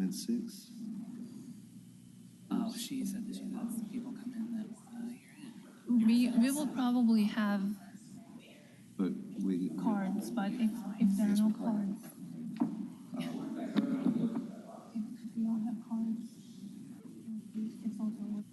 at 6. Oh, she said that she lets people come in that you're in. We will probably have But we... cards, but if there are no cards... If we don't have cards, it's also...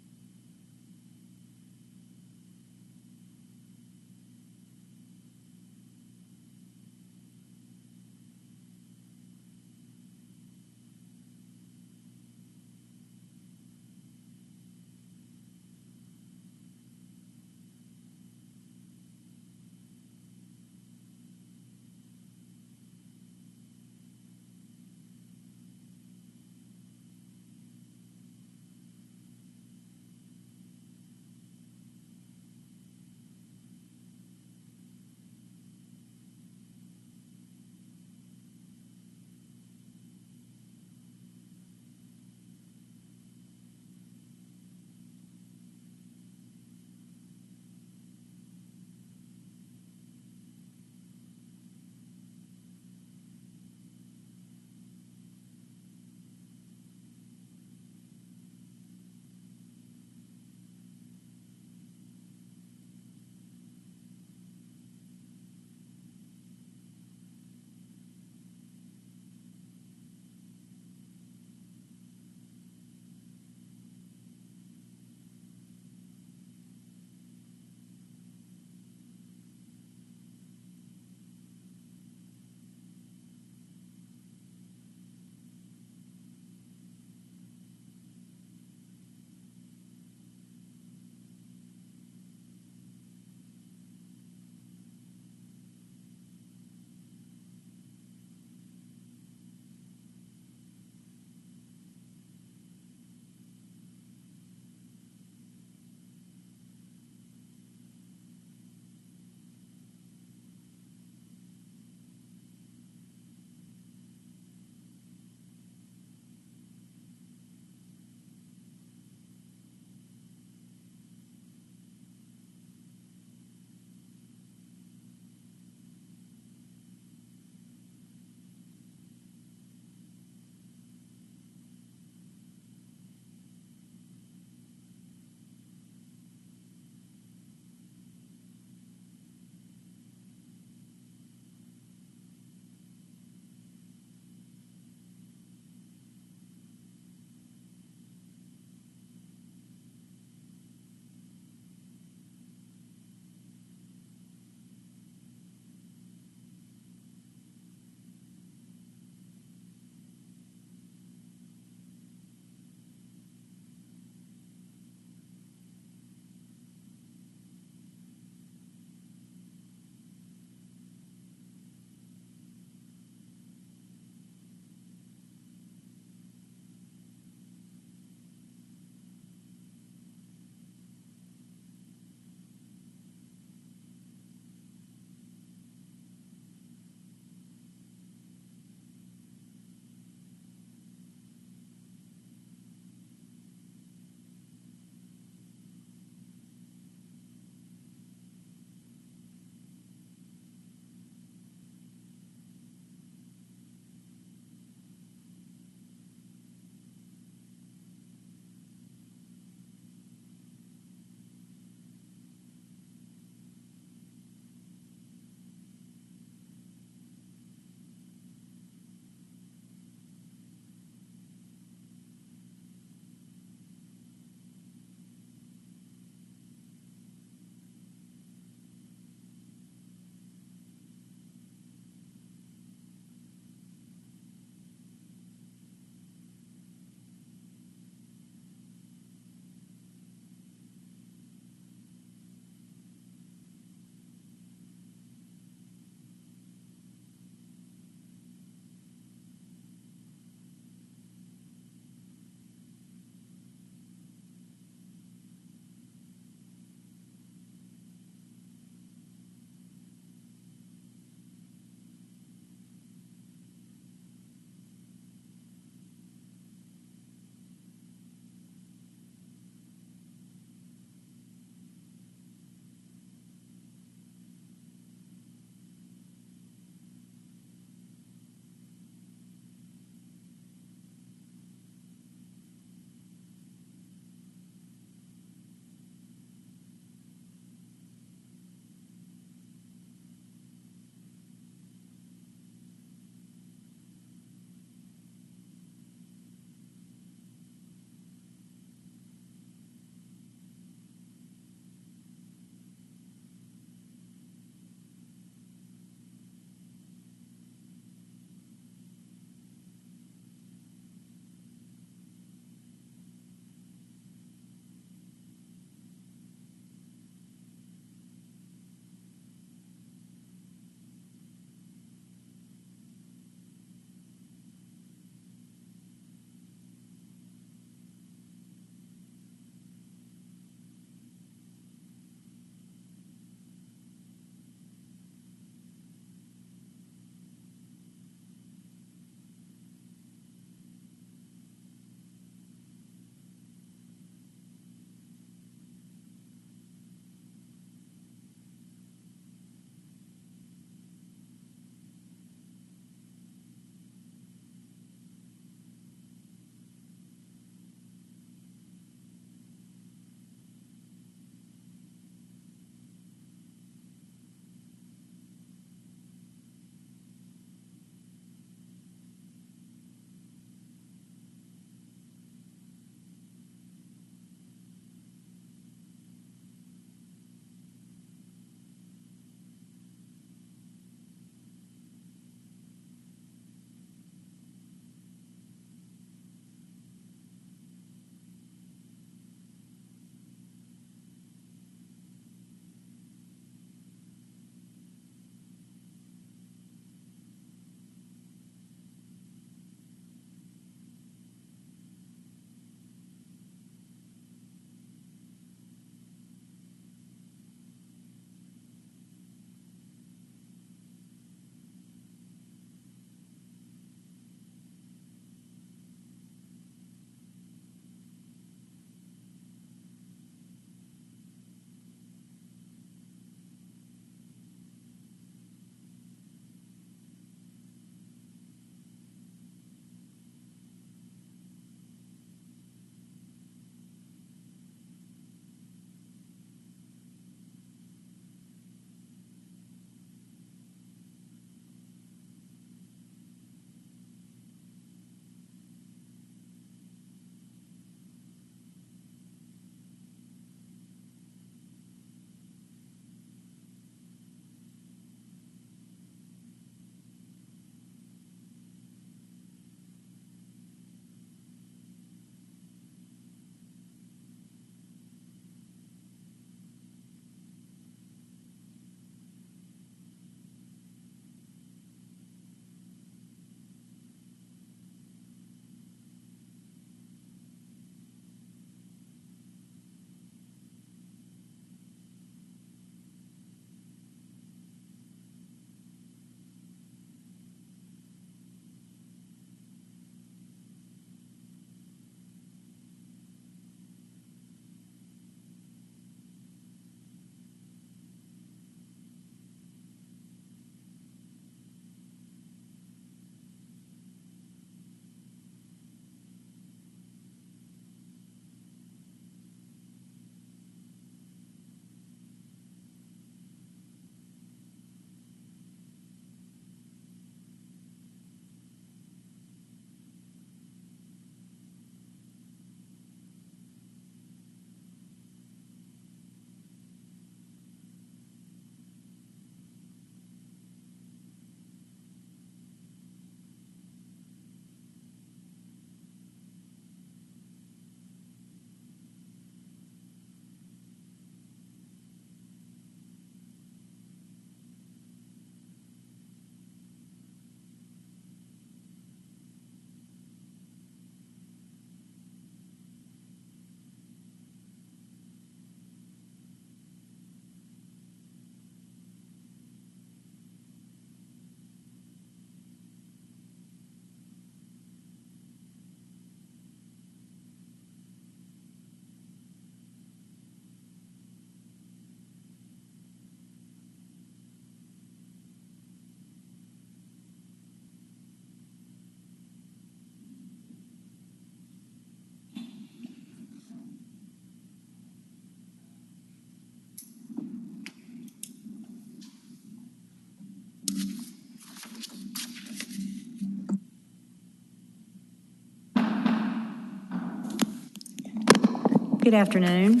Good afternoon.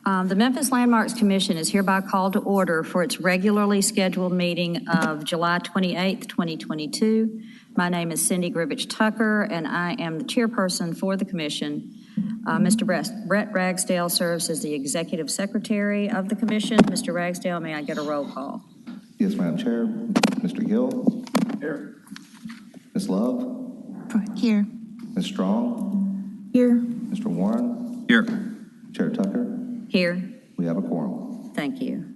The Memphis Landmarks Commission is hereby called to order for its regularly scheduled meeting of July 28th, 2022. My name is Cindy Grivich Tucker, and I am the chairperson for the commission. Mr. Brett Ragsdale serves as the executive secretary of the commission. Mr. Ragsdale, may I get a roll call? Yes, Madam Chair. Mr. Gill? Here. Ms. Love? Here. Ms. Strong? Here. Mr. Warren? Here. Chair Tucker? Here. We have a quorum. Thank you.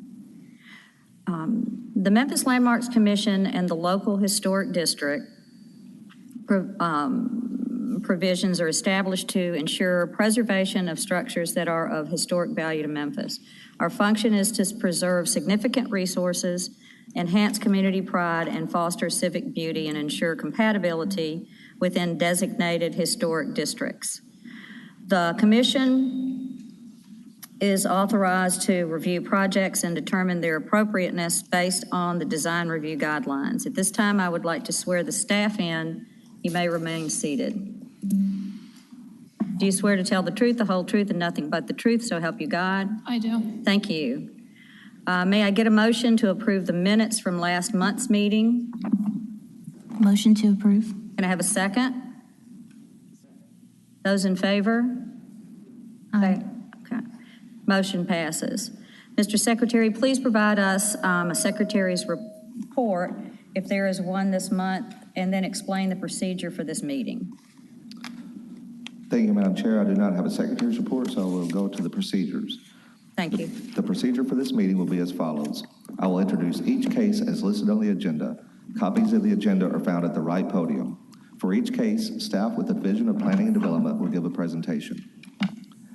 The Memphis Landmarks Commission and the local historic district provisions are established to ensure preservation of structures that are of historic value to Memphis. Our function is to preserve significant resources, enhance community pride, and foster civic beauty and ensure compatibility within designated historic districts. The commission is authorized to review projects and determine their appropriateness based on the design review guidelines. At this time, I would like to swear the staff in. You may remain seated. Do you swear to tell the truth, the whole truth, and nothing but the truth, so help you God? I do. Thank you. May I get a motion to approve the minutes from last month's meeting? Motion to approve. Can I have a second? Those in favor? Aye. Okay. Motion passes. Mr. Secretary, please provide us a secretary's report, if there is one this month, and then explain the procedure for this meeting. Thank you, Madam Chair. I do not have a secretary's report, so we'll go to the procedures. Thank you. The procedure for this meeting will be as follows. I will introduce each case as listed on the agenda. Copies of the agenda are found at the right podium. For each case, staff with the Division of Planning and Development will give a presentation.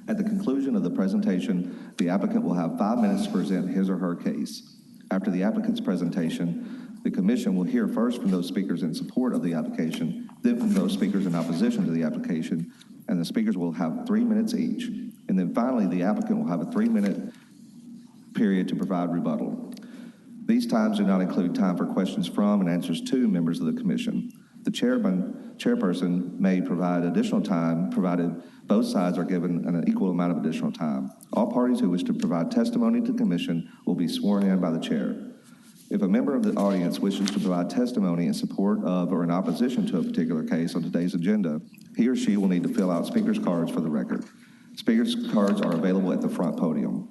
At the conclusion of the presentation, the applicant will have 5 minutes to present his or her case. After the applicant's presentation, the commission will hear first from those speakers in support of the application, then from those speakers in opposition to the application, and the speakers will have 3 minutes each. And then finally, the applicant will have a 3-minute period to provide rebuttal. These times do not include time for questions from and answers to members of the commission. The chairperson may provide additional time, provided both sides are given an equal amount of additional time. All parties who wish to provide testimony to the commission will be sworn in by the chair. If a member of the audience wishes to provide testimony in support of or in opposition to a particular case on today's agenda, he or she will need to fill out speaker's cards for the record. Speaker's cards are available at the front podium.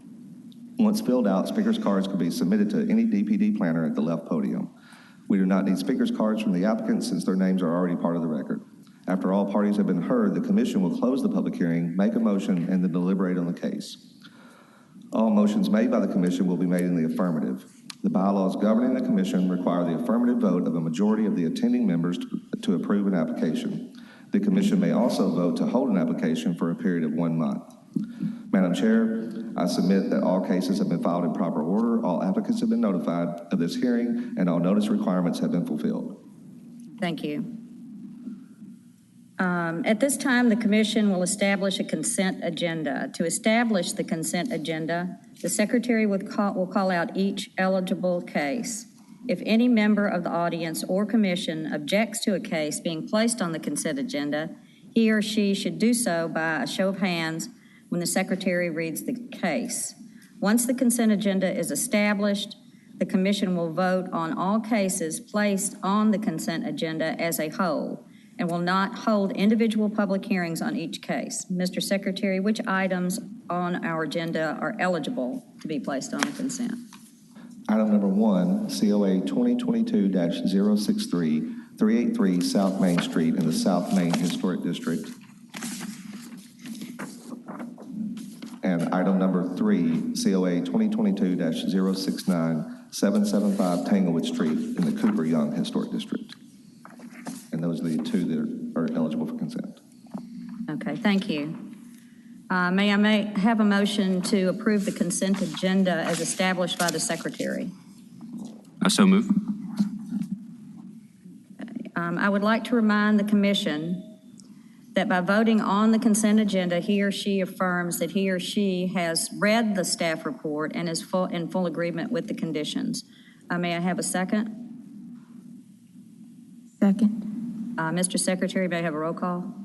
Once filled out, speaker's cards can be submitted to any DPD planner at the left podium. We do not need speaker's cards from the applicants since their names are already part of the record. After all parties have been heard, the commission will close the public hearing, make a motion, and then deliberate on the case. All motions made by the commission will be made in the affirmative. The bylaws governing the commission require the affirmative vote of a majority of the attending members to approve an application. The commission may also vote to hold an application for a period of 1 month. Madam Chair, I submit that all cases have been filed in proper order, all applicants have been notified of this hearing, and all notice requirements have been fulfilled. Thank you. At this time, the commission will establish a consent agenda. To establish the consent agenda, the secretary will call out each eligible case. If any member of the audience or commission objects to a case being placed on the consent agenda, he or she should do so by a show of hands when the secretary reads the case. Once the consent agenda is established, the commission will vote on all cases placed on the consent agenda as a whole and will not hold individual public hearings on each case. Mr. Secretary, which items on our agenda are eligible to be placed on the consent? Item number 1, COA 2022-063, 383 South Main Street in the South Main Historic District. And item number 3, COA 2022-069, 775 Tanglewood Street in the Cooper Young Historic District. And those are the two that are eligible for consent. Okay, thank you. May I have a motion to approve the consent agenda as established by the secretary? I so move. I would like to remind the commission that by voting on the consent agenda, he or she affirms that he or she has read the staff report and is in full agreement with the conditions. May I have a second? Second. Mr. Secretary, may I have a roll call?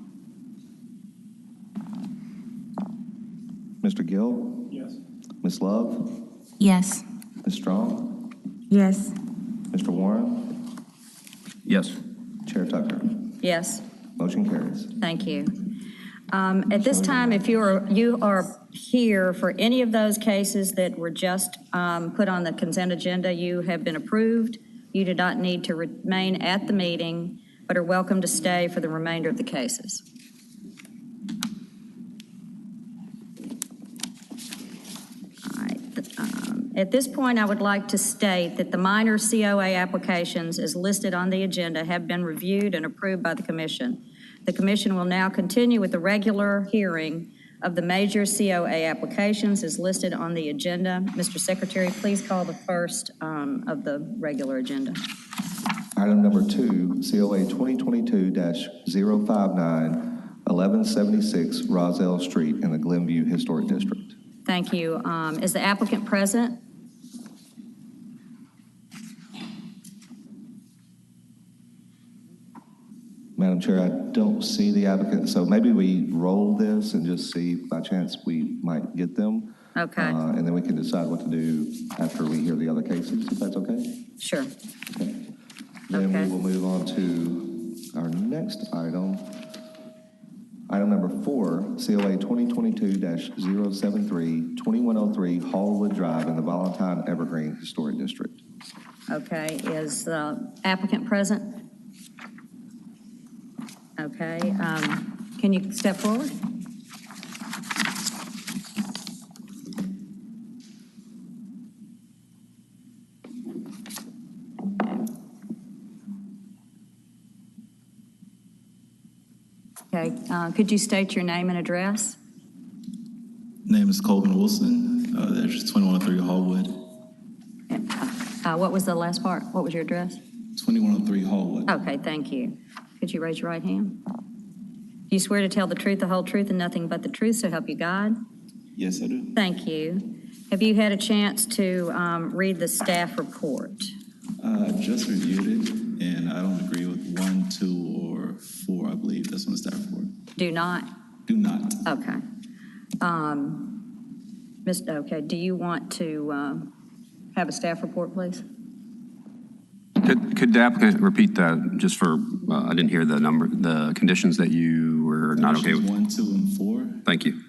Mr. Gill? Yes. Ms. Love? Yes. Ms. Strong? Yes. Mr. Warren? Yes. Chair Tucker? Yes. Motion carries. Thank you. At this time, if you are here for any of those cases that were just put on the consent agenda, you have been approved. You do not need to remain at the meeting, but are welcome to stay for the remainder of the cases. All right. At this point, I would like to state that the minor COA applications as listed on the agenda have been reviewed and approved by the Commission. The Commission will now continue with the regular hearing of the major COA applications as listed on the agenda. Mr. Secretary, please call the first of the regular agenda. Item number 2, COA 2022-059, 1176 Roselle Street in the Glenview Historic District. Thank you. Is the applicant present? Madam Chair, I don't see the applicant, so maybe we roll this and just see if by chance we might get them. Okay. And then we can decide what to do after we hear the other cases, if that's okay? Sure. Okay. Then Okay. we will move on to our next item. Item number 4, COA 2022-073, 2103 Hallwood Drive in the Valentine Evergreen Historic District. Okay. Is the applicant present? Okay. Can you step forward? Okay. Could you state your name and address? Name is Colvin Wilson. There's 2103 Hallwood. What was the last part? What was your address? 2103 Hallwood. Okay, thank you. Could you raise your right hand? Do you swear to tell the truth, the whole truth, and nothing but the truth, so help you God? Yes, I do. Thank you. Have you had a chance to read the staff report? I just reviewed it, and I don't agree with 1, 2, or 4, I believe. That's on the staff report. Do not? Do not. Okay. Okay, do you want to have a staff report, please? Could the applicant repeat that just for, I didn't hear the number, the conditions that you were not okay with? 1, 2, and 4. Thank you.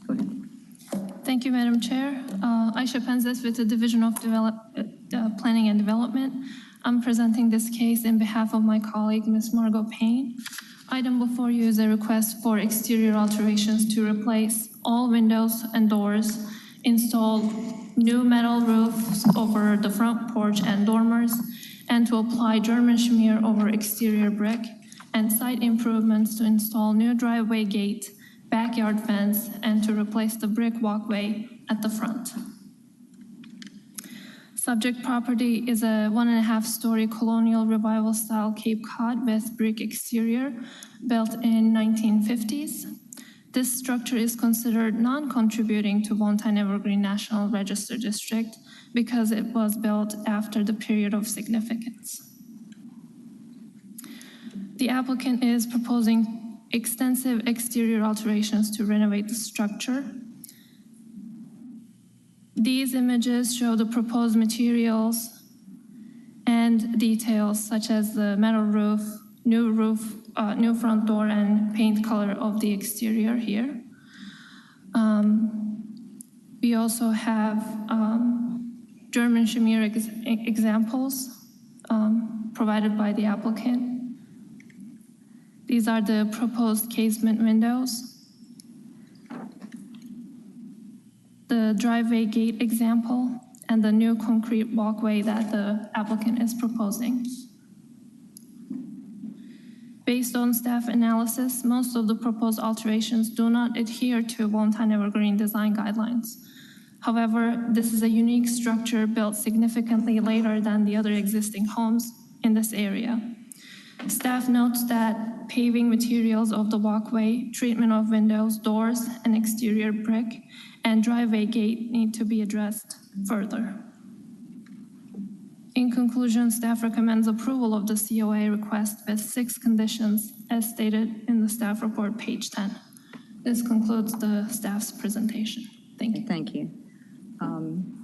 Go ahead. Thank you, Madam Chair. Aisha Penzes with the Division of Planning and Development. I'm presenting this case in behalf of my colleague, Ms. Margot Payne. Item before you is a request for exterior alterations to replace all windows and doors, install new metal roofs over the front porch and dormers, and to apply German schmear over exterior brick, and site improvements to install new driveway gate, backyard fence, and to replace the brick walkway at the front. Subject property is a 1.5-story colonial revival style Cape Cod with brick exterior built in 1950s. This structure is considered non-contributing to Valentine Evergreen National Register District because it was built after the period of significance. The applicant is proposing extensive exterior alterations to renovate the structure. These images show the proposed materials and details such as the metal roof, new front door, and paint color of the exterior here. We also have German schmear examples provided by the applicant. These are the proposed casement windows. The driveway gate example, and the new concrete walkway that the applicant is proposing. Based on staff analysis, most of the proposed alterations do not adhere to Valentine Evergreen design guidelines. However, this is a unique structure built significantly later than the other existing homes in this area. Staff notes that paving materials of the walkway, treatment of windows, doors, and exterior brick, and driveway gate need to be addressed further. In conclusion, staff recommends approval of the COA request with 6 conditions as stated in the staff report, page 10. This concludes the staff's presentation. Thank you. Thank you.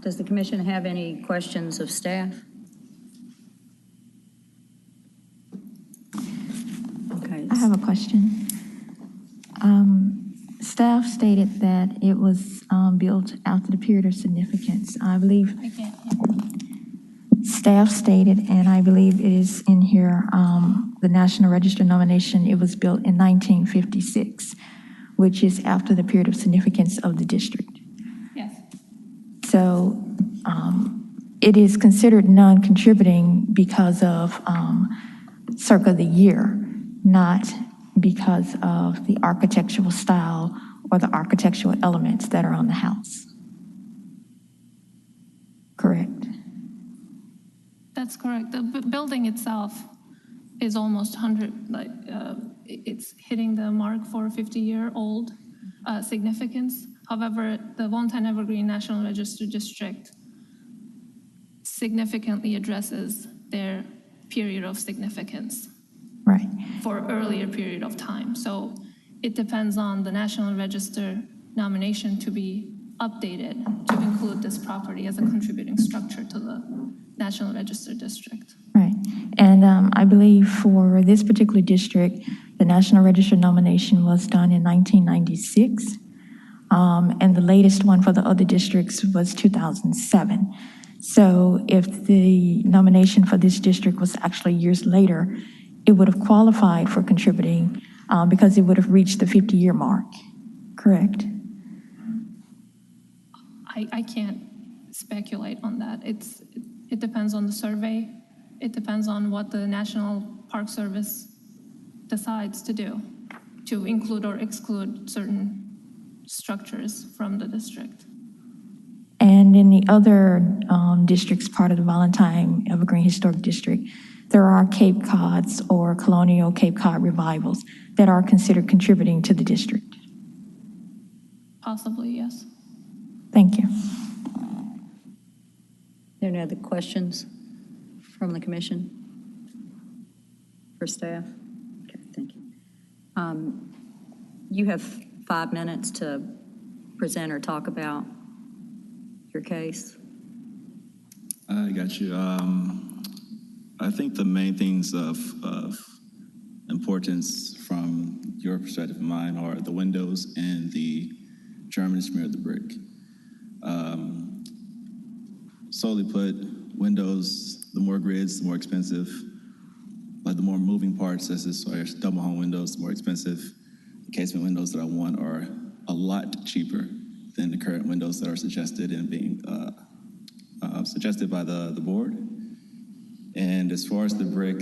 Does the commission have any questions of staff? Okay. I have a question. Staff stated that it was built after the period of significance. I believe I can't. staff stated, and I believe it is in here, the National Register nomination, it was built in 1956, which is after the period of significance of the district. Yes. So it is considered non-contributing because of circa the year, not because of the architectural style or the architectural elements that are on the house. Correct? That's correct. The building itself is almost 100, it's hitting the mark for 50-year-old significance. However, the Valentine Evergreen National Register District significantly addresses their period of significance. Right. For earlier period of time. So it depends on the National Register nomination to be updated to include this property as a contributing structure to the National Register District. Right. And I believe for this particular district, the National Register nomination was done in 1996. And the latest one for the other districts was 2007. So if the nomination for this district was actually years later, it would have qualified for contributing because it would have reached the 50-year mark, correct? I can't speculate on that. It depends on the survey. It depends on what the National Park Service decides to do, to include or exclude certain structures from the district. And in the other districts, part of the Valentine Evergreen Historic District, there are Cape Cods or colonial Cape Cod revivals that are considered contributing to the district. Possibly, yes. Thank you. Are there any other questions from the commission for staff? Okay, thank you. You have 5 minutes to present or talk about your case. I got you. I think the main things of importance from your perspective and mine are the windows and the German smear of the brick. Solely put, windows, the more grids, the more expensive. Like the more moving parts, as this double hung windows, the more expensive. The casement windows that I want are a lot cheaper than the current windows that are suggested and being suggested by the board. And as far as the brick,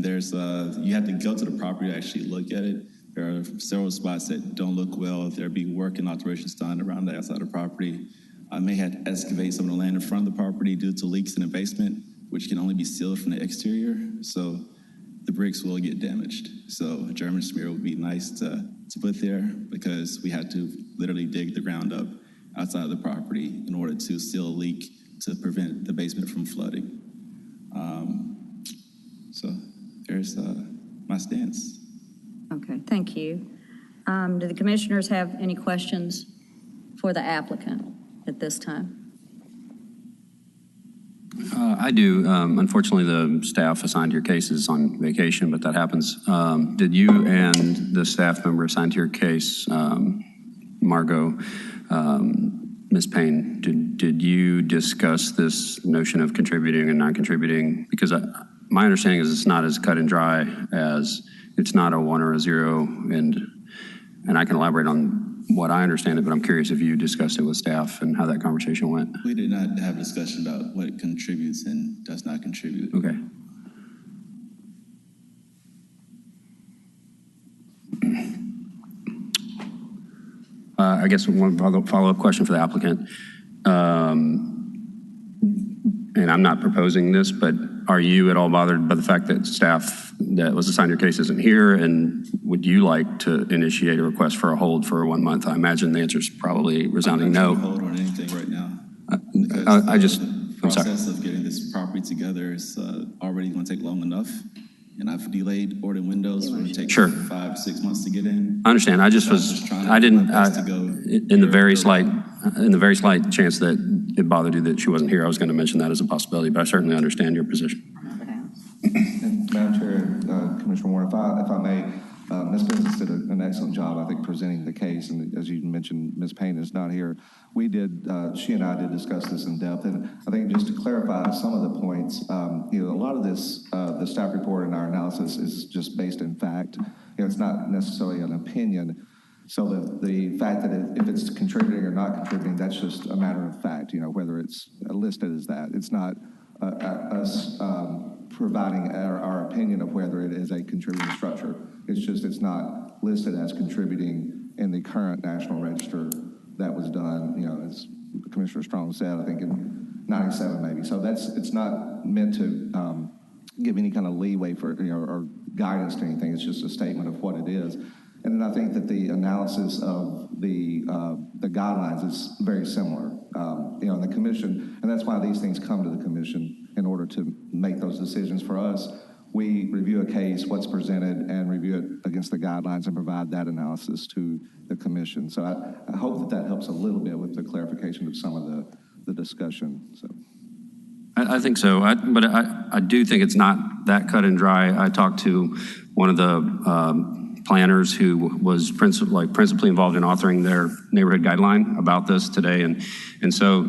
there's you have to go to the property to actually look at it. There are several spots that don't look well. There'll be work and alterations done around the outside of the property. I may have to excavate some of the land in front of the property due to leaks in the basement, which can only be sealed from the exterior. So the bricks will get damaged. So a German smear would be nice to put there because we had to literally dig the ground up outside of the property in order to seal a leak to prevent the basement from flooding. So there's my stance. Okay, thank you. Do the commissioners have any questions for the applicant at this time? I do. Unfortunately, the staff assigned your cases on vacation, but that happens. Did you and the staff member assigned to your case, Margot, Ms. Payne, did you discuss this notion of contributing and non-contributing? Because my understanding is it's not as cut and dry as it's not a 1 or a 0, and I can elaborate on what I understand it, but I'm curious if you discussed it with staff and how that conversation went. We did not have a discussion about what contributes and does not contribute. Okay. I guess one follow-up question for the applicant. And I'm not proposing this, but are you at all bothered by the fact that staff that was assigned your case isn't here? And would you like to initiate a request for a hold for 1 month? I imagine the answer is probably resounding no. I'm not hold on anything right now. I'm sorry. The process of getting this property together is already going to take long enough. and I've delayed ordering windows for it takes Sure. 5 to 6 months to get in. I understand. I just So I was was, just trying to I do my didn't, best to go in the your very route. slight chance that it bothered you that she wasn't here, I was going to mention that as a possibility, but I certainly understand your position. And Madam Chair, Commissioner Warren, if I may, Ms. Benzis did an excellent job, I think, presenting the case. And as you mentioned, Ms. Payne is not here. We did, she and I did discuss this in depth. And I think just to clarify some of the points, you know, a lot of this, the staff report and our analysis is just based in fact. You know, it's not necessarily an opinion. So the fact that if it's contributing or not contributing, that's just a matter of fact, you know, whether it's listed as that. It's not us providing our opinion of whether it is a contributing structure. It's just it's not listed as contributing in the current National Register that was done, you know, as Commissioner Strong said, I think in 97 maybe. So it's not meant to give any kind of leeway for, you know, or guidance to anything. It's just a statement of what it is. And then I think that the analysis of the guidelines is very similar. You know, the commission, and that's why these things come to the commission in order to make those decisions. For us, we review a case, what's presented, and review it against the guidelines and provide that analysis to the commission. So I hope that helps a little bit with the clarification of some of the discussion. So. I think so, but I do think it's not that cut and dry. I talked to one of the planners who was principally involved in authoring their neighborhood guideline about this today, and so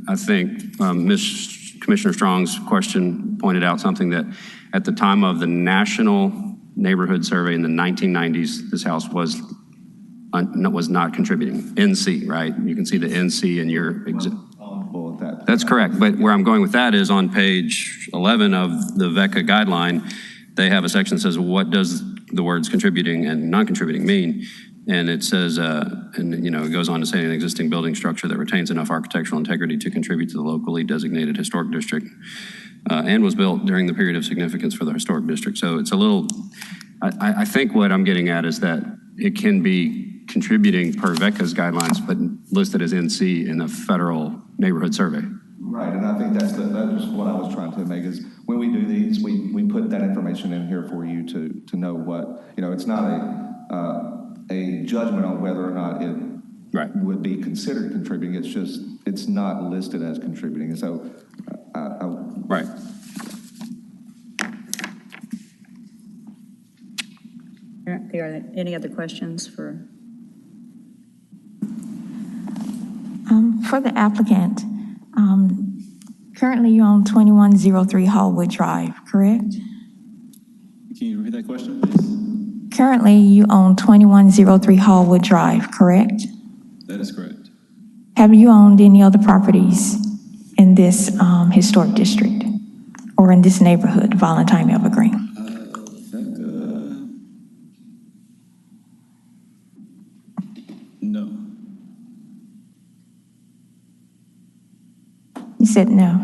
I think Commissioner Strong's question pointed out something that at the time of the National Neighborhood Survey in the 1990s, this house was not contributing. NC, right? You can see the NC in your exhibit. That's correct, but where I'm going with that is on page 11 of the VECA guideline, they have a section that says, what does the words contributing and non-contributing mean? And it says, and you know, it goes on to say an existing building structure that retains enough architectural integrity to contribute to the locally designated historic district and was built during the period of significance for the historic district. So it's a little, I think what I'm getting at is that it can be contributing per VECA's guidelines, but listed as NC in the federal neighborhood survey. Right, and I think that's what I was trying to make is when we do these, we put that information in here for you to know what, you know, it's not a judgment on whether or not it would be considered contributing. It's just, it's not listed as contributing. And so, right. Are there any other questions for? For the applicant, currently you own 2103 Hallwood Drive, correct? Can you repeat that question, please? Currently you own 2103 Hallwood Drive, correct? That is correct. Have you owned any other properties in this historic district or in this neighborhood, Valentine, Evergreen? No. You said no.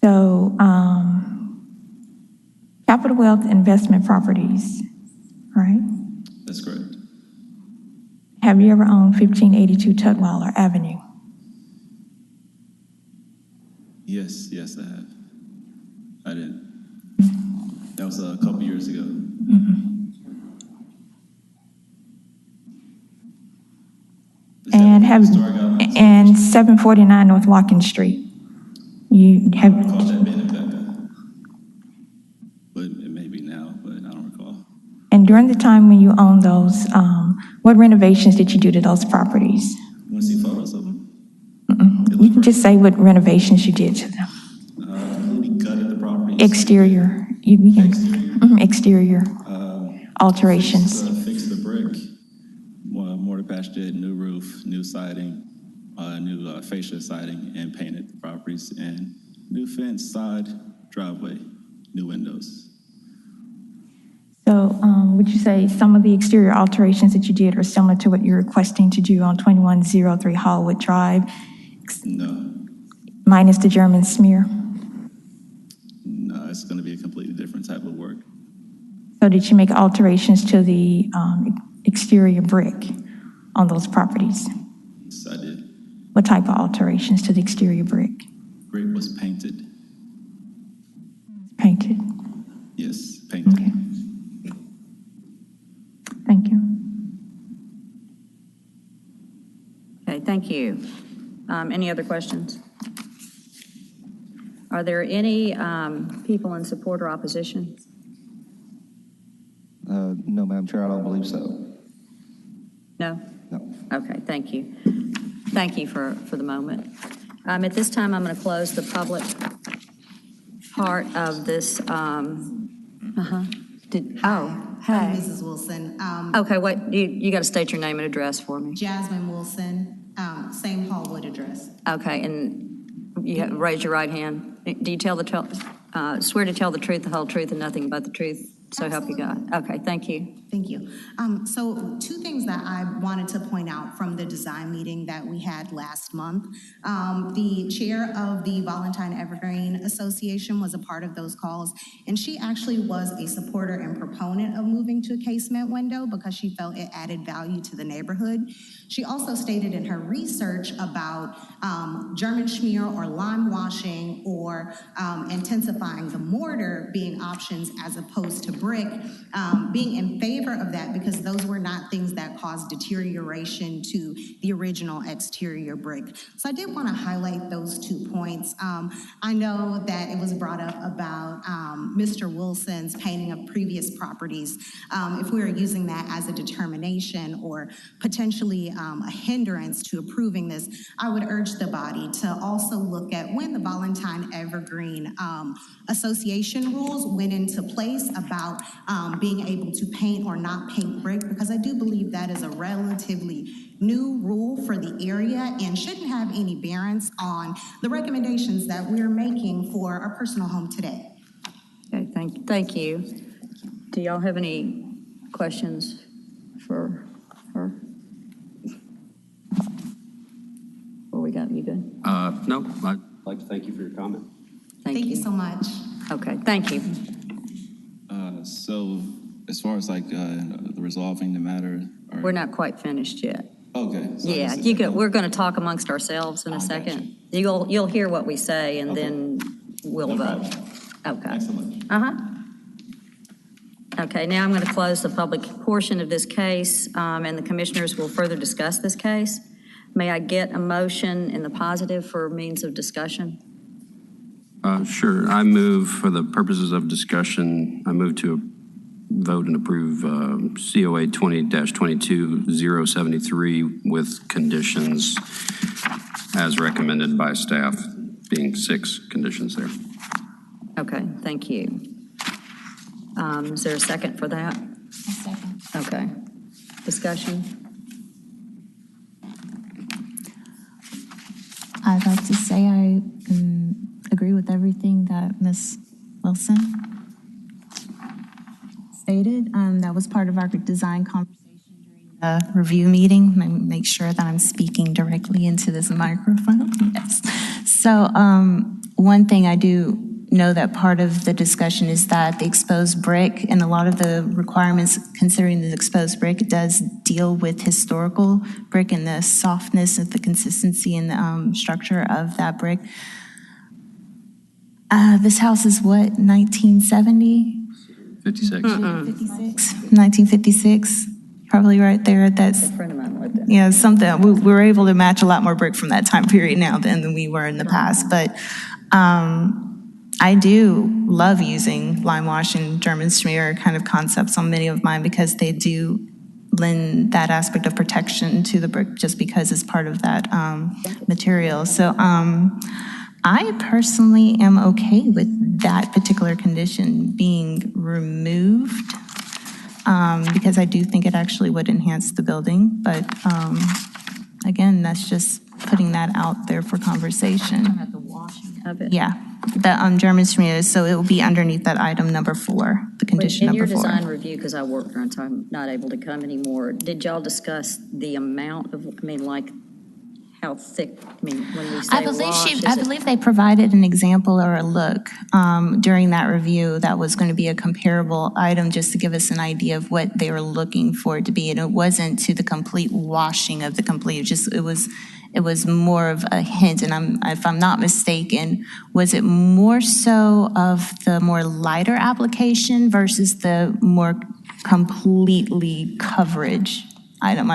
So, Capital Wealth Investment Properties, right? That's correct. Have you ever owned 1582 Tutwiler Avenue? Yes, I have. I did. That was a couple years ago. And 749 North Watkins Street. You have. I recall that being in Becca, but it may be now, but I don't recall. And during the time when you owned those, what renovations did you do to those properties? You want to see photos of them? You can just say what renovations you did to them. We gutted the property. Exterior. Exterior alterations. Fixed the brick, mortar patched it, new roof, new siding, new fascia siding, and painted the properties, and new fence, side, driveway, new windows. So would you say some of the exterior alterations that you did are similar to what you're requesting to do on 2103 Hallwood Drive? No. Minus the German smear? No, it's going to be a completely different type of work. So did you make alterations to the exterior brick on those properties? Yes, I did. What type of alterations to the exterior brick? Brick was painted. Painted. Yes, painted. Okay. Thank you. Okay, thank you. Any other questions? Are there any people in support or opposition? No, Madam Chair, I don't believe so. No? No. Okay, thank you. Thank you for the moment. At this time, I'm going to close the public part of this. Hi, Mrs. Wilson. Okay, wait, you got to state your name and address for me. Jasmine Wilson, same Hallwood address. Okay, and you raise your right hand. Do you swear to tell the truth, the whole truth, and nothing but the truth? So help you God. Okay, thank you. Thank you. So two things that I wanted to point out from the design meeting that we had last month. The chair of the Valentine Evergreen Association was a part of those calls, and she actually was a supporter and proponent of moving to a casement window because she felt it added value to the neighborhood. She also stated in her research about German schmear or lime washing or intensifying the mortar being options as opposed to brick, being in favor of that because those were not things that caused deterioration to the original exterior brick. So I did want to highlight those 2 points. I know that it was brought up about Mr. Wilson's painting of previous properties. If we were using that as a determination or potentially a hindrance to approving this, I would urge the body to also look at when the Valentine Evergreen Association rules went into place about being able to paint or not paint brick, because I do believe that is a relatively new rule for the area and shouldn't have any bearings on the recommendations that we're making for our personal home today. Okay, thank you. Do y'all have any questions for her? What we got? You good? No, I'd like to thank you for your comment. Thank you so much. Okay, thank you. So as far as like the resolving the matter, We're not quite finished yet. okay. So Yeah, we're going to talk amongst ourselves in a second. You'll hear what we say, and then we'll vote. Okay. Thanks so much. Okay, now I'm going to close the public portion of this case, and the commissioners will further discuss this case. May I get a motion in the positive for means of discussion? Sure. I move, for the purposes of discussion, I move to vote and approve COA 20-22-073 with conditions as recommended by staff, being 6 conditions there. Okay, thank you. Is there a second for that? A second. Okay. Discussion? I'd like to say I agree with everything that Ms. Wilson stated. That was part of our design conversation during the review meeting. Make sure that I'm speaking directly into this microphone. Yes. So one thing I do know that part of the discussion is that the exposed brick and a lot of the requirements considering the exposed brick does deal with historical brick and the softness and the consistency and the structure of that brick. This house is what, 1970? 56. 1956, probably right there. That's A friend of mine lived there. yeah, something. We were able to match a lot more brick from that time period now than we were in the past. But I do love using lime wash and German smear kind of concepts on many of mine because they do lend that aspect of protection to the brick just because it's part of that material. So I personally am okay with that particular condition being removed because I do think it actually would enhance the building. But again, that's just putting that out there for conversation. At the washing of it. Yeah, the German smear. So it will be underneath that item number 4, the condition number 4. In your design review, because I worked there until I'm not able to come anymore, did y'all discuss the amount of, like how thick, when we say I believe they provided an example or a look during that review that was going to be a comparable item just to give us an idea of what they were looking for it to be. And it wasn't to the complete washing of the complete, it was it was more of a hint, and if I'm not mistaken, was it more so of the more lighter application versus the more completely coverage item?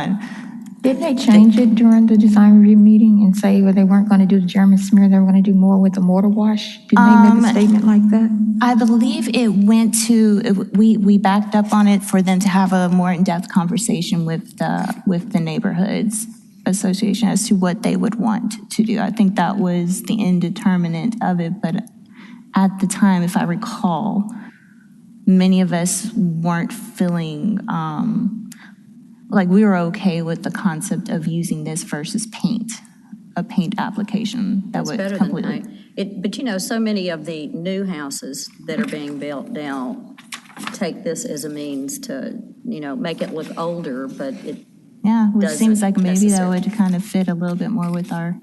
Didn't they change it during the design review meeting and say they weren't going to do the German smear, they were going to do more with the mortar wash? Didn't they make a statement like that? I believe it went to, we backed up on it for them to have a more in-depth conversation with the neighborhoods association as to what they would want to do. I think that was the indeterminate of it, but at the time, if I recall, many of us weren't feeling like we were okay with the concept of using this versus a paint application that would better completely. than paint. But you know, so many of the new houses that are being built now take this as a means to, make it look older, but it Yeah, which doesn't seems like maybe that necessarily. would kind of fit a little bit more with our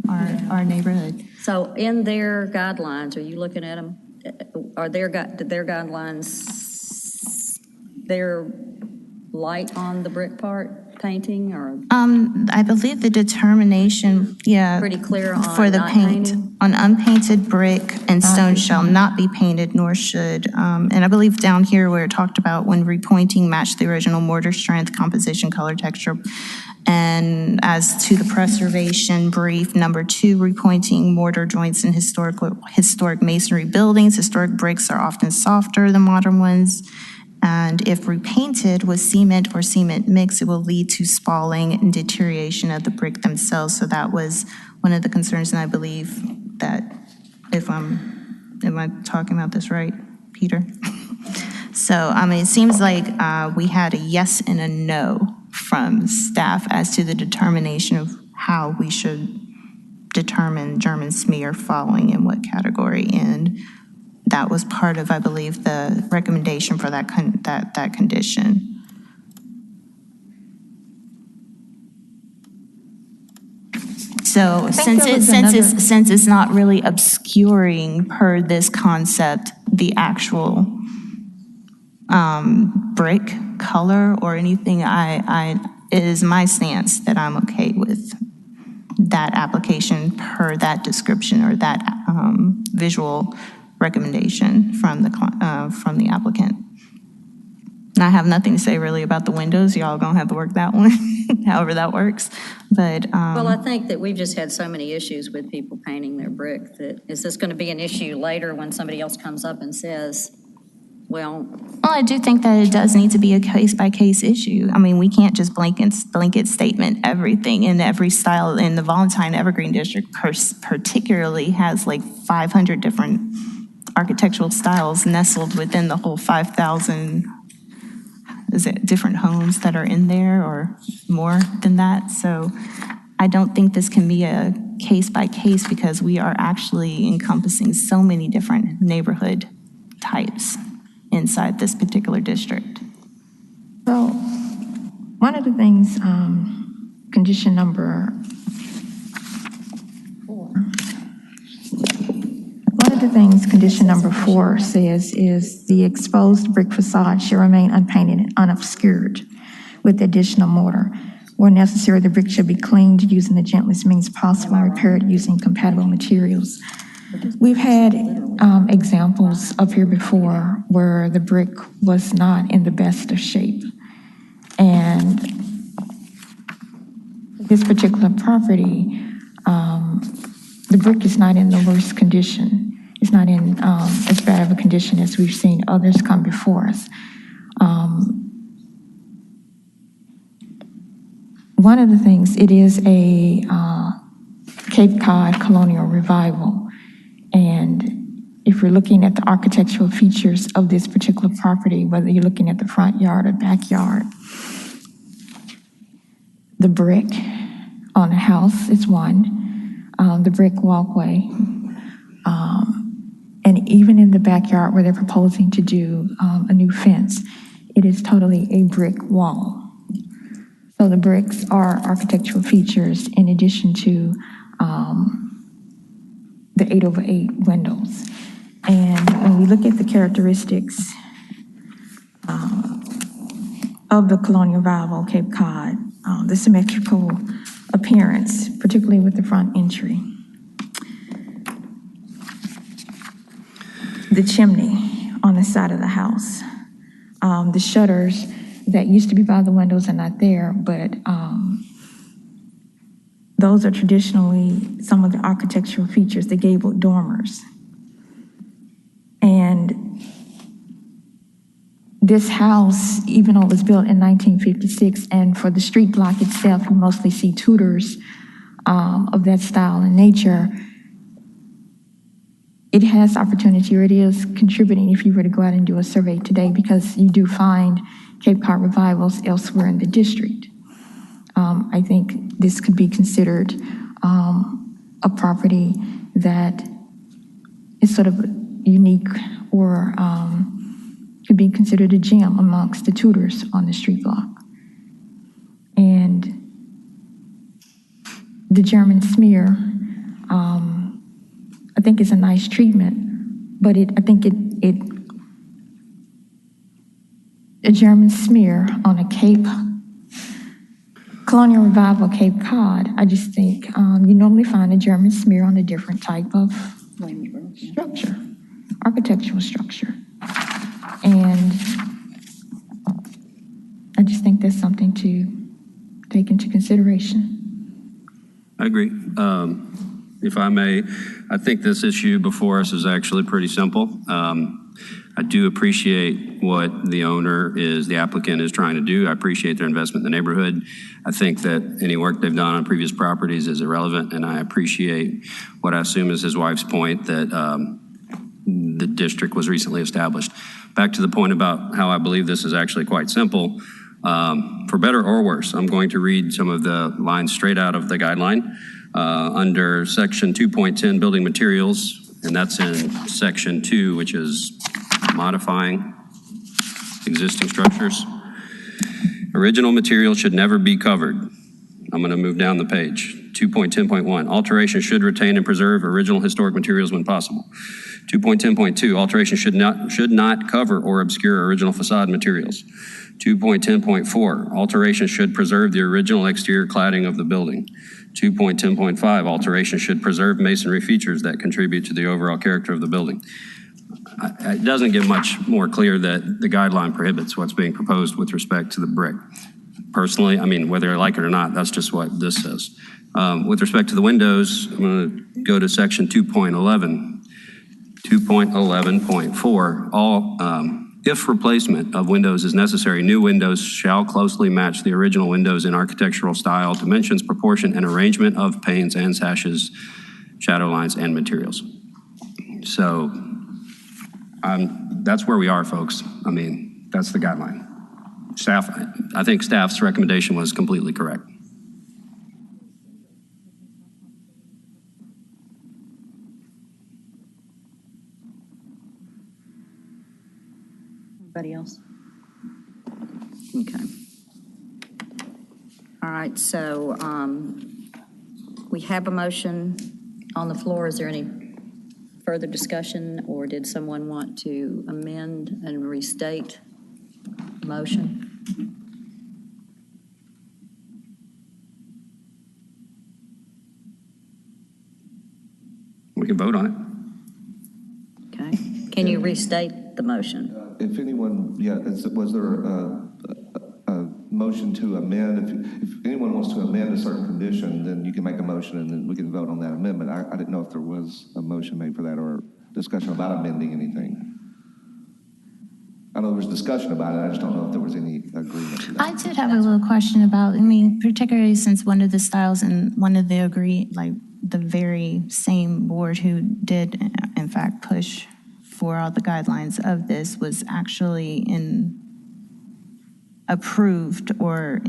neighborhood. So in their guidelines, are you looking at them? Are their guidelines, they're light on the brick part, painting, or I believe the determination, pretty clear on for the not paint, painting? on unpainted brick and stone shall not be painted, nor should. And I believe down here where it talked about when repointing matched the original mortar strength, composition, color, texture. And as to the preservation brief, number 2, repointing mortar joints in historic masonry buildings. Historic bricks are often softer than modern ones. And if repainted with cement or cement mix, it will lead to spalling and deterioration of the brick themselves. So that was one of the concerns, and I believe that am I talking about this right, Peter? So, it seems like we had a yes and a no from staff as to the determination of how we should determine German smear falling in what category. And that was part of, I believe, the recommendation for that condition. So since it's not really obscuring per this concept the actual brick color or anything, it is my stance that I'm okay with that application per that description or that visual recommendation from the applicant. And I have nothing to say really about the windows. Y'all gonna have to work that one, however that works. But Well, I think that we've just had so many issues with people painting their brick that is this going to be an issue later when somebody else comes up and says, well, I do think that it does need to be a case-by-case issue. We can't just blanket statement everything in every style. In the Valentine Evergreen District particularly has like 500 different architectural styles nestled within the whole 5,000, is it different homes that are in there or more than that? So I don't think this can be a case-by-case because we are actually encompassing so many different neighborhood types inside this particular district. So, one of the things, condition number 4. One of the things condition number 4 says is the exposed brick facade shall remain unpainted and unobscured with additional mortar. Where necessary, the brick should be cleaned using the gentlest means possible and repaired using compatible materials. We've had examples up here before where the brick was not in the best of shape. And this particular property, the brick is not in the worst condition. It's not in as bad of a condition as we've seen others come before us. One of the things, it is a Cape Cod colonial revival. And if you're looking at the architectural features of this particular property, whether you're looking at the front yard or backyard, the brick on the house is one, the brick walkway, and even in the backyard where they're proposing to do a new fence, it is totally a brick wall. So the bricks are architectural features in addition to the 8/8 windows. And when we look at the characteristics of the colonial revival Cape Cod, the symmetrical appearance, particularly with with the front entry. The chimney on the side of the house. The shutters that used to be by the windows are not there, but those are traditionally some of the architectural features, the gabled dormers. And this house, even though it was built in 1956, and for the street block itself, you mostly see Tudors of that style and nature. It has opportunity, or it is contributing if you were to go out and do a survey today, because you do find Cape Cod revivals elsewhere in the district. I think this could be considered a property that is sort of unique, or could be considered a gem amongst the Tudors on the street block. And the German smear, I think is a nice treatment, but I think a German smear on a Cape, Colonial Revival Cape Cod, I just think you normally find a German smear on a different type of structure, architectural structure. And I just think that's something to take into consideration. I agree. If I may, I think this issue before us is actually pretty simple. I do appreciate what the owner the applicant is trying to do. I appreciate their investment in the neighborhood. I think that any work they've done on previous properties is irrelevant, and I appreciate what I assume is his wife's point that the district was recently established. Back to the point about how I believe this is actually quite simple. For better or worse, I'm going to read some of the lines straight out of the guideline. Under section 2.10 building materials, and that's in section 2, which is modifying existing structures. Original material should never be covered. I'm going to move down the page. 2.10.1, alteration should retain and preserve original historic materials when possible. 2.10.2, alteration should not cover or obscure original facade materials. 2.10.4, alteration should preserve the original exterior cladding of the building. 2.10.5, alteration should preserve masonry features that contribute to the overall character of the building. It doesn't get much more clear that the guideline prohibits what's being proposed with respect to the brick. Personally, I mean, whether I like it or not, that's just what this says. With respect to the windows, I'm going to go to section 2.11. 2.11.4, if replacement of windows is necessary, new windows shall closely match the original windows in architectural style, dimensions, proportion, and arrangement of panes and sashes, shadow lines, and materials. So that's where we are, folks. I mean, that's the guideline. I think staff's recommendation was completely correct. Anybody else? Okay. All right, so we have a motion on the floor. Is there any further discussion, or did someone want to amend and restate the motion? We can vote on it. Okay. Can you restate the motion? If anyone, was there a motion to amend? If anyone wants to amend a certain condition, then you can make a motion and then we can vote on that amendment. I didn't know if there was a motion made for that or discussion about amending anything. I know there was discussion about it. I just don't know if there was any agreement to that. I did have a little question about, particularly since one of the styles and one of the the very same board who did, in fact, push for all the guidelines of this was actually approved or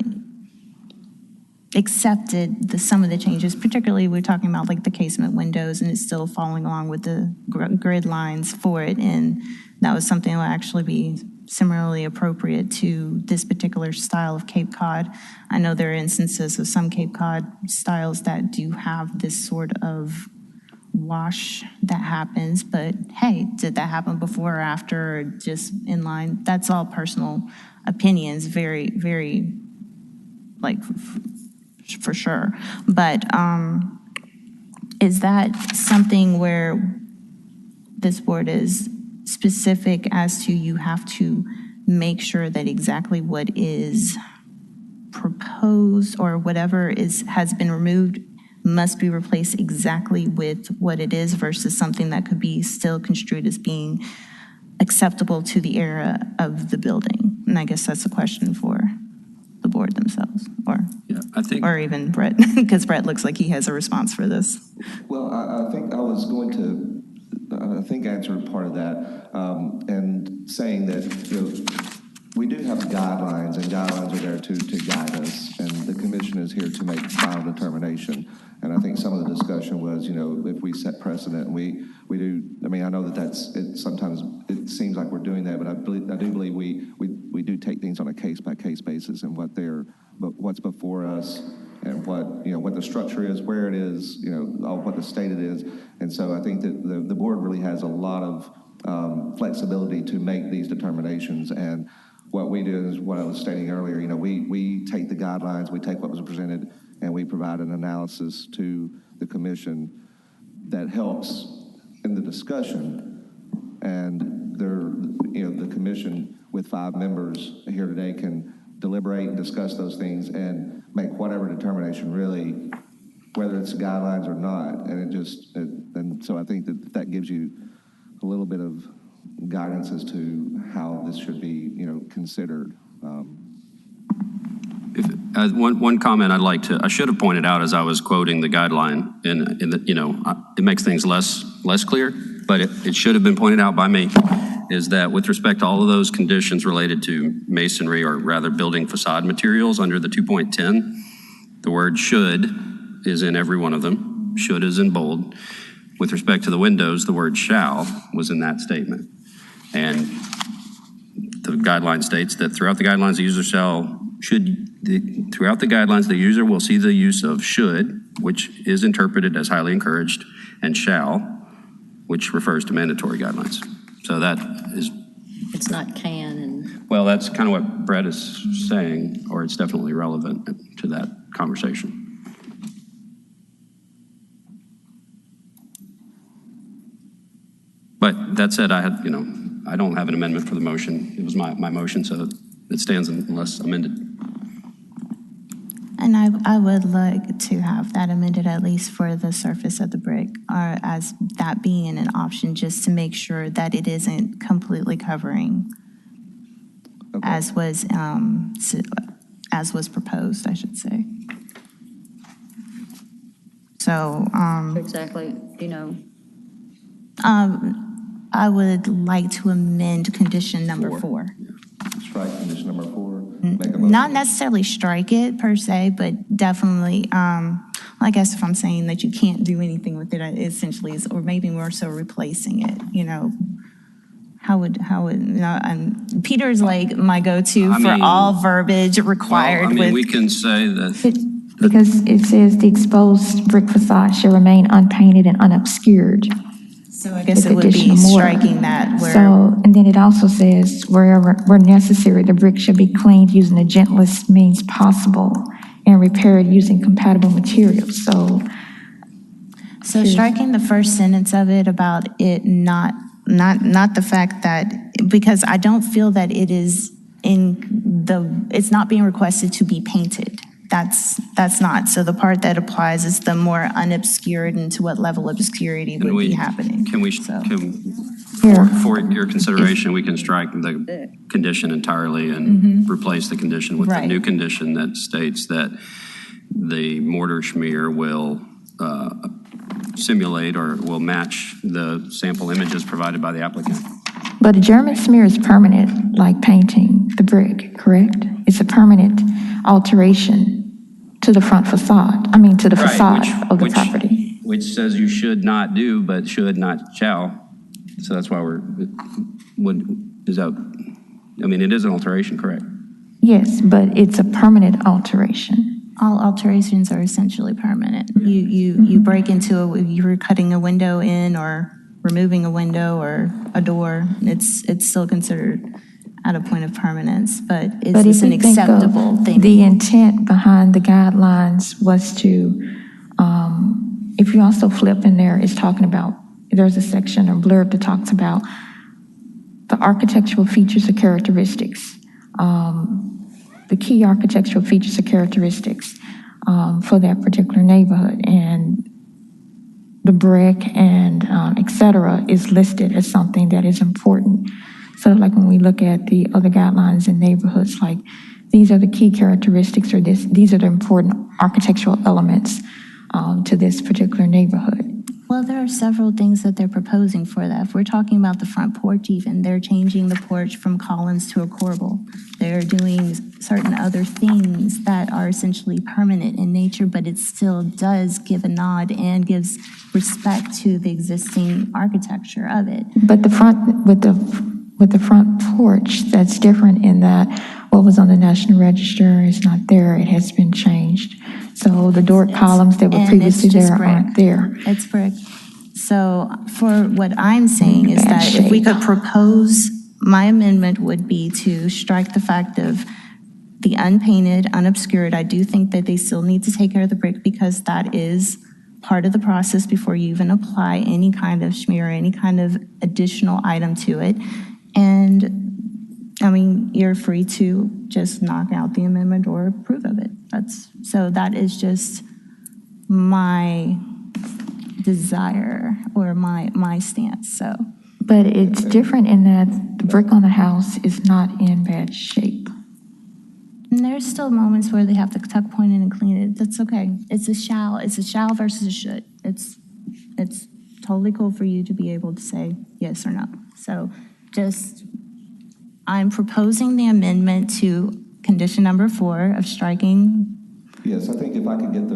accepted some of the changes. Particularly, we're talking about the casement windows, and it's still following along with the grid lines for it, and that was something that would actually be similarly appropriate to this particular style of Cape Cod. I know there are instances of some Cape Cod styles that do have this sort of wash that happens, but hey, did that happen before or after, or just in line? That's all personal opinions, very, very, for sure. But Is that something where this board is specific as to you have to make sure that exactly what is proposed or whatever has been removed must be replaced exactly with what it is versus something that could be still construed as being acceptable to the era of the building? And I guess that's a question for the board themselves, Yeah, I think. or even Brett, because Brett looks like he has a response for this. Well, I think I was going to, I think, answer part of that, and saying that, we do have guidelines, and guidelines are there to guide us, and the commission is here to make final determination. And I think some of the discussion was, if we set precedent, and we do, I know that sometimes it seems like we're doing that, but I do believe we do take things on a case-by-case basis, and what's before us, and what the structure is, where it is, what the state it is. And so I think that the board really has a lot of flexibility to make these determinations. And what we do is what I was stating earlier, we take the guidelines, we take what was presented, and we provide an analysis to the commission that helps in the discussion. And the commission with 5 members here today can deliberate and discuss those things and make whatever determination, really, whether it's guidelines or not. And so I think that gives you a little bit of guidance as to how this should be, considered. One comment I should have pointed out as I was quoting the guideline, it makes things less clear, but it should have been pointed out by me, is that with respect to all of those conditions related to masonry, or rather building facade materials under the 2.10, the word should is in every one of them. Should is in bold. With respect to the windows, the word shall was in that statement. And the guideline states that throughout the guidelines, the user throughout the guidelines, the user will see the use of should, which is interpreted as highly encouraged, and shall, which refers to mandatory guidelines. So that is... It's not can and... Well, that's kind of what Brett is saying, or it's definitely relevant to that conversation. But that said, I don't have an amendment for the motion. It was my motion, so it stands unless amended. And I would like to have that amended, at least for the surface of the brick, or as that being an option, just to make sure that it isn't completely covering, okay, as was proposed, I should say. So exactly, I would like to amend condition number 4. Strike condition number 4. Not necessarily strike it per se, but definitely, I guess if I'm saying that you can't do anything with it, essentially, or maybe more so replacing it, how would, and Peter's like my go-to for all verbiage required. We can say that. Because it says the exposed brick facade shall remain unpainted and unobscured. So I guess it would be striking that. And then it also says, where necessary, the brick should be cleaned using the gentlest means possible and repaired using compatible materials. So striking the first sentence of it about it not the fact that, because I don't feel that it is it's not being requested to be painted. That's not. So the part that applies is the more unobscured and to what level of obscurity would be happening. For your consideration, we can strike the condition entirely and replace the condition with the new condition that states that the mortar schmear will simulate or will match the sample images provided by the applicant. But a German smear is permanent, like painting the brick, correct? It's a permanent alteration to the front facade, to the facade of the property. Which says you should not do, but should not shall. So that's why it is an alteration, correct? Yes, but it's a permanent alteration. All alterations are essentially permanent. You break into you're cutting a window in or removing a window or a door, it's still considered at a point of permanence, but is this an acceptable thing? The intent behind the guidelines was to if you also flip in there, it's talking about, there's a section or blurb that talks about the architectural features or characteristics, the key architectural features or characteristics for that particular neighborhood. And the brick and et cetera is listed as something that is important. So like when we look at the other guidelines in neighborhoods, like these are the key characteristics or these are the important architectural elements to this particular neighborhood. Well, there are several things that they're proposing for that. If we're talking about the front porch even, they're changing the porch from columns to a corbel. They're doing certain other things that are essentially permanent in nature, but it still does give a nod and gives respect to the existing architecture of it. But the front, with the front porch, that's different in that what was on the National Register is not there. It has been changed. So the Doric columns that were previously there aren't there. It's brick. So for what I'm saying is that if we could propose, my amendment would be to strike the fact of the unpainted, unobscured. I do think that they still need to take care of the brick because that is part of the process before you even apply any kind of schmear or any kind of additional item to it. And I mean, you're free to just knock out the amendment or approve of it. So that is just my desire or my stance, so. But it's different in that the brick on the house is not in bad shape. And there's still moments where they have to tuck point in and clean it. That's okay. It's a shall versus a should. It's totally cool for you to be able to say yes or no. So I'm proposing the amendment to condition number 4 of striking. Yes, I think if I could get the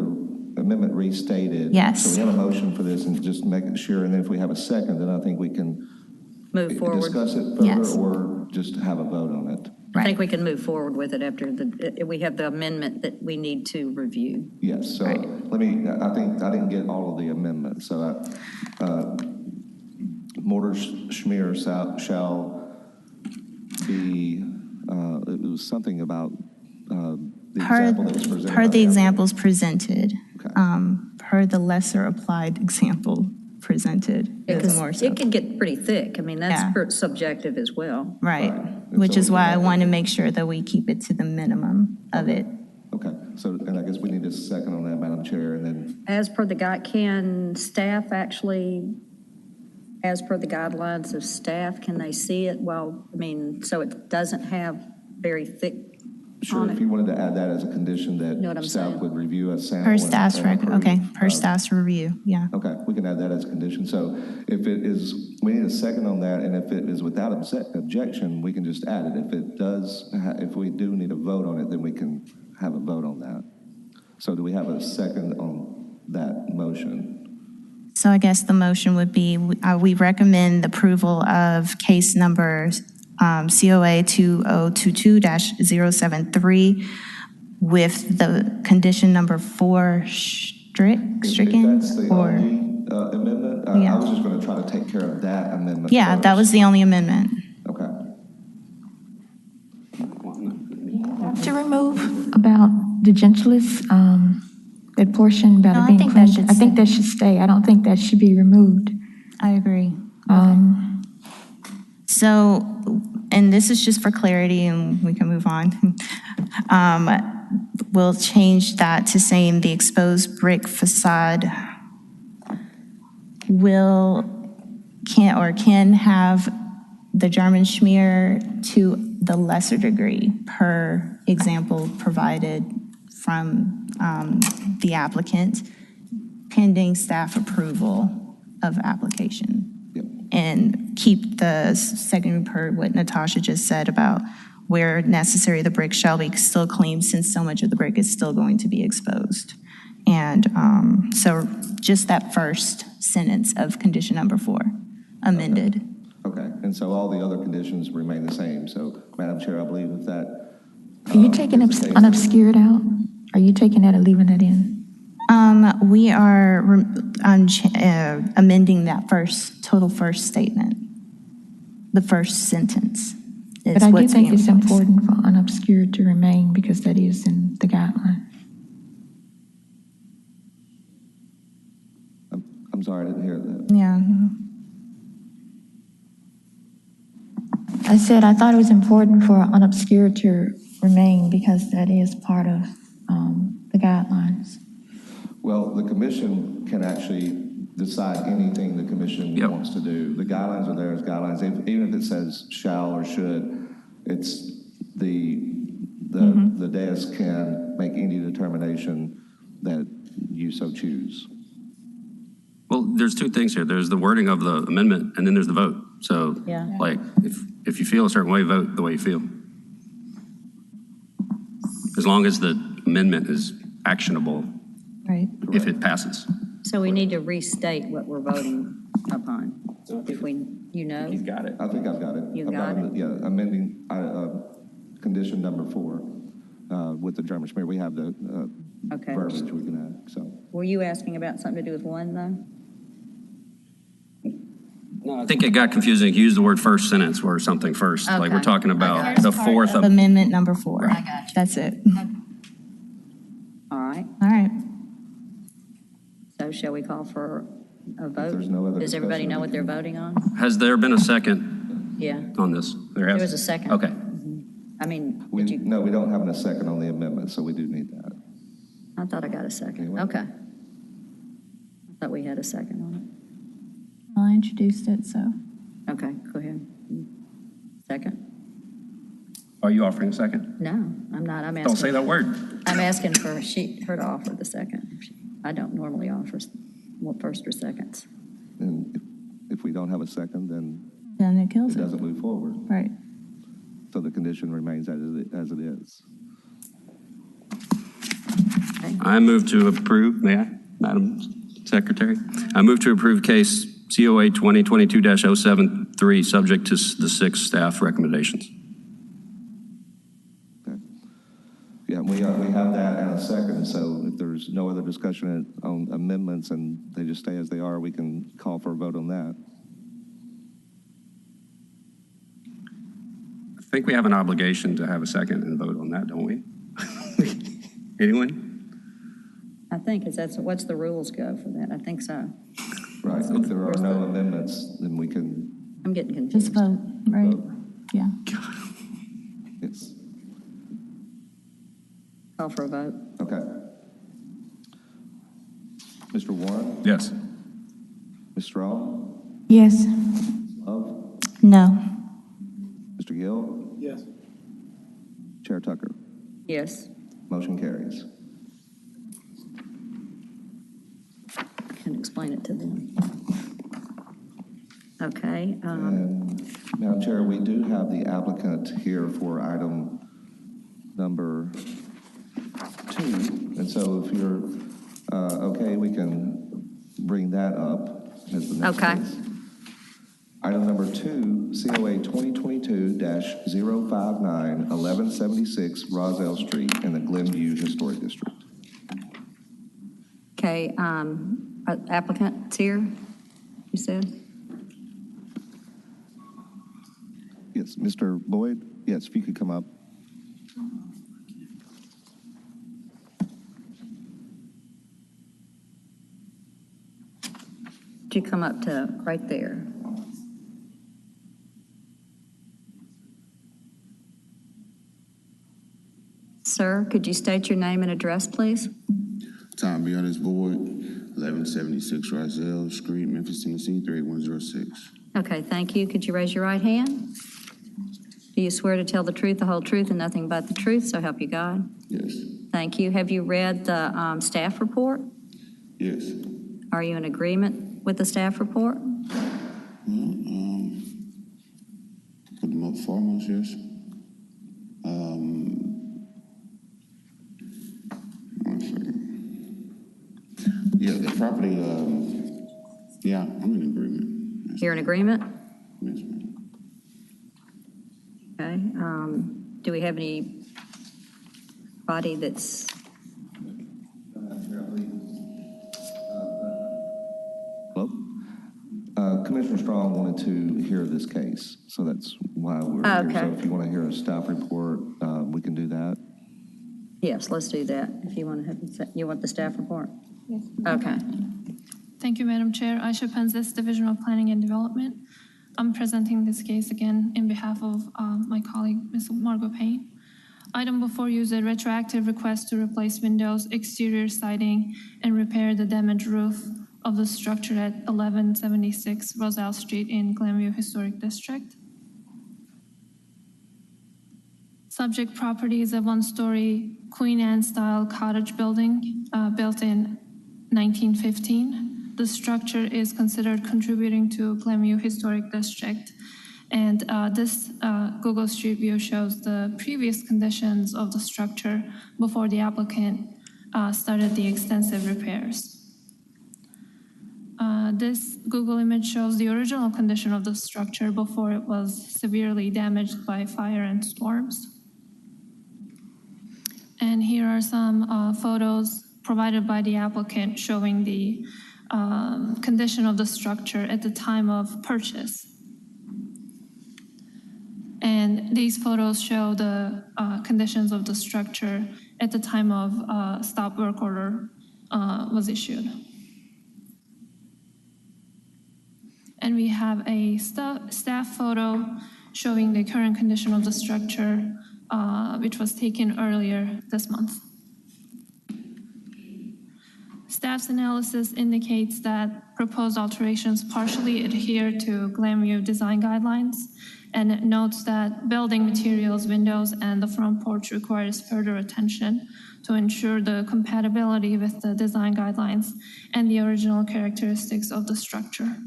amendment restated. Yes. So we have a motion for this and just making sure, and then if we have a second, then I think we can Move forward. discuss it further Yes. or just have a vote on it. I think we can move forward with it after we have the amendment that we need to review. Yes, so Right. I think I didn't get all of the amendments, so Mortar schmear shall be, it was something about the example that was presented. Per by the examples presented, Okay. per the lesser applied example presented, is more so. It can get pretty thick. I mean, Yeah. that's subjective as well. Right, And which so is we why I have- want to make sure that we keep it to the minimum of it. Okay, so, and I guess we need a second on that, Madam Chair, and then, As per the guide, can staff actually, as per the guidelines of staff, can they see it? Well, I mean, so it doesn't have very thick sure, on if it? you wanted to add that as a condition Know what that I'm staff saying? would review a sample. Per and- staff's and record, approve. okay, per staff's review, yeah. Okay, we can add that as a condition. So if it is, we need a second on that, and if it is without objection, we can just add it. If it does, if we do need a vote on it, then we can have a vote on that. So do we have a second on that motion? So I guess the motion would be, we recommend approval of case number COA 2022-073 with the condition number 4 stricken, If that's the or? only amendment, Yeah. I was just going to try to take care of that amendment Yeah, that was first. the only amendment. Okay. To remove about the gentlest, that portion about No, I it being think that clean. should I think stay. that should stay. I don't think that should be removed. I agree. Um, So, and this is just for clarity, and we can move on. We'll change that to saying the exposed brick facade can have the German schmear to the lesser degree per example provided from the applicant, pending staff approval of application. Yep. And keep the second per what Natasha just said about where necessary, the brick shall be still cleaned since so much of the brick is still going to be exposed. And so just that first sentence of condition number 4 amended. Okay, and so all the other conditions remain the same. So, Madam Chair, I believe if that. Are you taking is the case- unobscured out? Are you taking that or leaving it in? We are amending that total first statement. The first sentence is But I do what's think being it's replaced. important for unobscured to remain because that is in the guideline. I'm sorry, I didn't hear that. Yeah. I said I thought it was important for unobscured to remain because that is part of the guidelines. Well, the commission can actually decide anything the commission wants to do. The guidelines are there as guidelines. Even if it says shall or should, it's the dais can make any determination that you so choose. Well, there's two things here. There's the wording of the amendment, and then there's the vote. So, Yeah. like, if you feel a certain way, vote the way you feel. As long as the amendment is actionable, Right. if it passes. So we need to restate what we're voting upon. If we, He's got it. I think I've got it. You I've got it? Yeah, amending condition number 4 with the German Schmier. We have the Okay. verbiage we can add, so. Were you asking about something to do with 1, though? No, I think it got confusing. You used the word first sentence or something first. Like we're Okay. talking about the fourth. Amendment number 4. I got you. That's it. All right. All right. So shall we call for a vote? there's no other Does everybody discussion, know we what they're can- voting on? Has there been a second Yeah. on this? There has? There was a second. Okay. I mean, We, did you, no, we don't have a second on the amendment, so we do need that. I thought I got a second. Anyway. Okay. I thought we had a second on Well, I introduced it, so. it. Okay, go ahead. Second? Are you offering a second? No, I'm not. I'm Don't say asking, that word. I'm asking for her to offer the second. I don't normally offer first or seconds. And if we don't have a second, then Then it kills it it. doesn't move forward. Right. So the condition remains as it is. I move to approve, may I, Madam Secretary? I move to approve case COA 2022-073, subject to the 6 staff recommendations. Okay. Yeah, we have that and a second, so if there's no other discussion on amendments and they just stay as they are, we can call for a vote on that. I think we have an obligation to have a second and vote on that, don't we? Anyone? I think what's the rules go for that? I think so. Right, if there are no amendments, then we can, I'm getting confused. Just vote, right? Vote. Yeah. yes, Call for a vote. okay. Mr. Warren, Yes. Ms. Strong, Yes. Love, No. Mr. Gill, Yes. Chair Tucker. Yes. Motion carries. Can explain it to them. Okay. And Madam Chair, we do have the applicant here for item number 2. And so if you're okay, we can bring that up as the next Okay. case. Item number 2, COA 2022-059, 1176 Roselle Street in the Glenview Historic District. Okay, applicant's here, you said? Yes, Mr. Boyd? Yes, if you could come up. Could you come up to right there? Sir, could you state your name and address, please? Tom Beyondis Board, 1176 Roselle Street, Memphis, Tennessee, 38106. Okay, thank you. Could you raise your right hand? Do you swear to tell the truth, the whole truth, and nothing but the truth, so help you God? Yes. Thank you. Have you read the staff report? Yes. Are you in agreement with the staff report? For the most foremost, yes. One second. Yeah, the property, yeah, I'm in agreement. Yes, You're in agreement? yes, ma'am. Okay. Do we have anybody that's, Hello? Commissioner Strong wanted to hear this case, so that's why we're here. Okay. So if you want to hear a staff report, we can do that. yes, let's do that. If you want to have, you want the staff report? Yes. Okay. Thank you, Madam Chair. Aisha Penzis, Division of Planning and Development. I'm presenting this case again in behalf of my colleague, Ms. Margot Payne. Item before you is a retroactive request to replace windows, exterior siding, and repair the damaged roof of the structure at 1176 Roselle Street in Glenview Historic District. Subject property is a one-story Queen Anne-style cottage building built in 1915. The structure is considered contributing to Glenview Historic District. And this Google Street View shows the previous conditions of the structure before the applicant started the extensive repairs. This Google image shows the original condition of the structure before it was severely damaged by fire and storms. And here are some photos provided by the applicant showing the condition of the structure at the time of purchase. And these photos show the conditions of the structure at the time of stop work order was issued. And we have a staff photo showing the current condition of the structure, which was taken earlier this month. Staff's analysis indicates that proposed alterations partially adhere to Glenview design guidelines, and it notes that building materials, windows, and the front porch requires further attention to ensure the compatibility with the design guidelines and the original characteristics of the structure.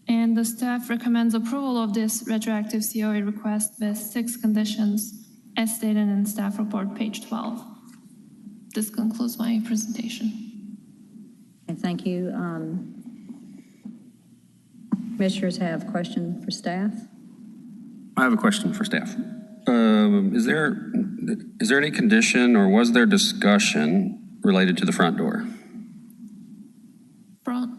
And the staff recommends approval of this retroactive COA request with 6 conditions as stated in staff report, page 12. This concludes my presentation. Okay, thank you. Commissioners have a question for staff? I have a question for staff. Is there any condition or was there discussion related to the front door? Front?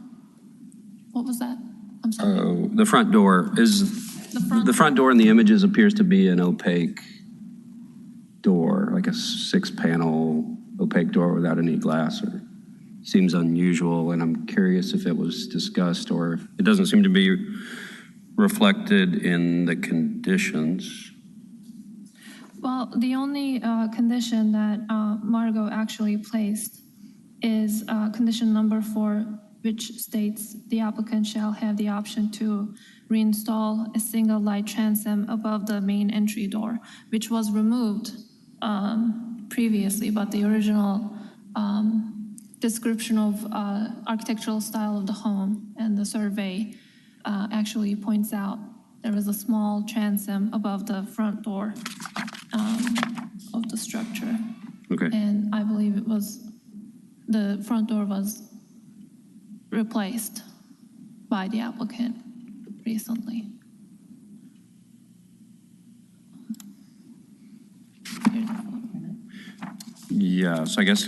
What was that? I'm sorry. The front door is the front door in the images appears to be an opaque door, like a 6-panel opaque door without any glass. Or seems unusual, and I'm curious if it was discussed or if it doesn't seem to be reflected in the conditions. Well, the only condition that Margot actually placed is condition number 4, which states the applicant shall have the option to reinstall a single light transom above the main entry door, which was removed previously, but the original description of architectural style of the home and the survey actually points out there was a small transom above the front door of the structure. Okay. And I believe it was, the front door was replaced by the applicant recently. Yeah, so I guess,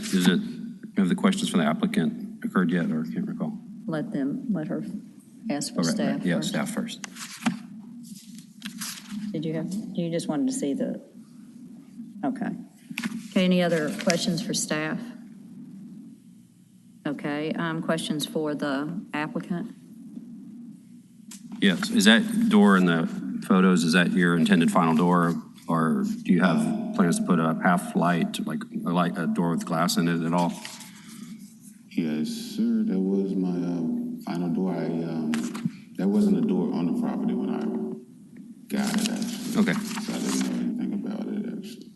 have the questions for the applicant occurred yet, or can't recall? Let her ask for Oh, right, staff right. Yeah, first. staff first. You just wanted to see the, okay. Okay, any other questions for staff? Okay, questions for the applicant? Yes, is that door in the photos, is that your intended final door, or do you have plans to put a half light, like a door with glass in it at all? Yes, sir. That was my final door. That wasn't a door on the property when I got it, actually. Okay. So I didn't know anything about it, actually.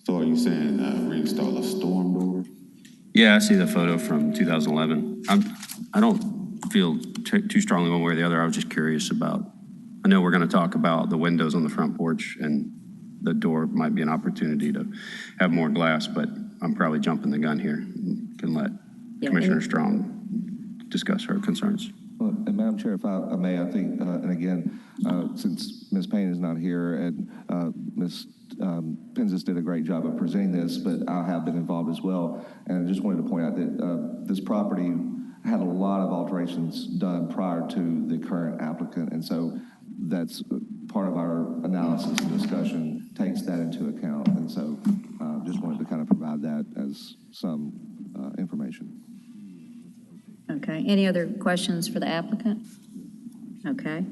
So are you saying reinstall a storm door? Yeah, I see the photo from 2011. I don't feel too strongly one way or the other. I was just curious about, I know we're going to talk about the windows on the front porch, and the door might be an opportunity to have more glass, but I'm probably jumping the gun here. Can let Commissioner Strong discuss her concerns. Well, and Madam Chair, if I may, I think, and again, since Ms. Payne is not here, and Ms. Penzis did a great job of presenting this, but I have been involved as well, and I just wanted to point out that this property had a lot of alterations done prior to the current applicant, and so that's part of our analysis and discussion takes that into account, and so just wanted to kind of provide provide that as some information. Okay, any other questions for the applicant? Okay.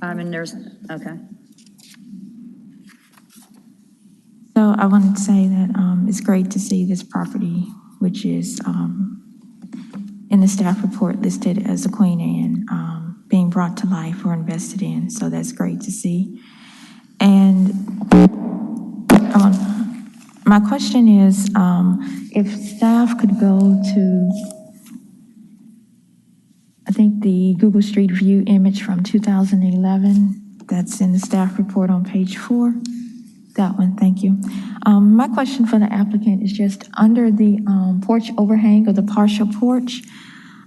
Okay. So I wanted to say that it's great to see this property, which is in the staff report listed as a Queen Anne, being brought to life or invested in. So that's great to see. And my question is, if staff could go to, I think, the Google Street View image from 2011, that's in the staff report on page 4. That one, thank you. My question for the applicant is just under the porch overhang or the partial porch,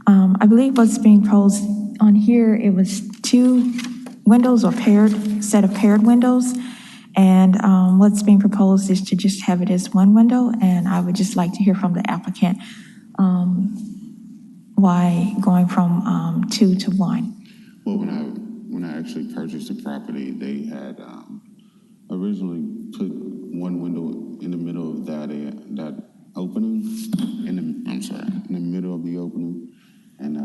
I believe what's being proposed on here, it was 2 windows or set of paired windows. And what's being proposed is to just have it as 1 window. And I would just like to hear from the applicant why going from 2 to 1. Well, when I actually purchased the property, they had originally put 1 window in the middle of that opening, in the middle of the opening, and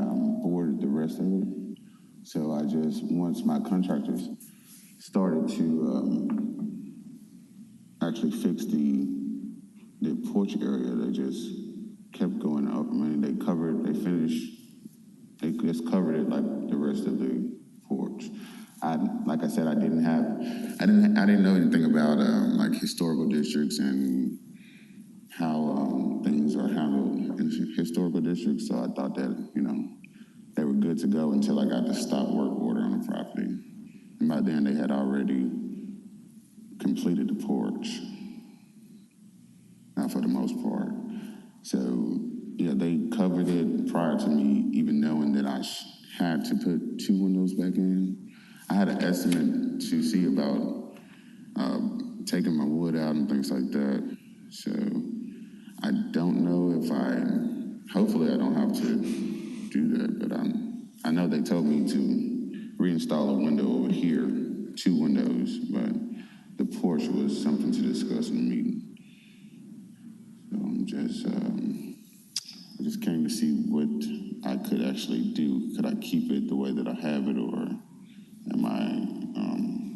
boarded the rest of it. So I just, once my contractors started to actually fix the porch area, they just kept going up. I mean, they just covered it like the rest of the porch. Like I said, I didn't know anything about like historical districts and how things are handled in historical districts. So I thought that, they were good to go until I got the stop work order on the property. And by then they had already completed the porch, not for the most part. So yeah, they covered it prior to me even knowing that I had to put 2 windows back in. I had an estimate to see about taking my wood out and things like that. So I don't know if hopefully I don't have to do that, but I know they told me to reinstall a window over here, 2 windows, but the porch was something to discuss in the meeting. So I just came to see what I could actually do. Could I keep it the way that I have it, or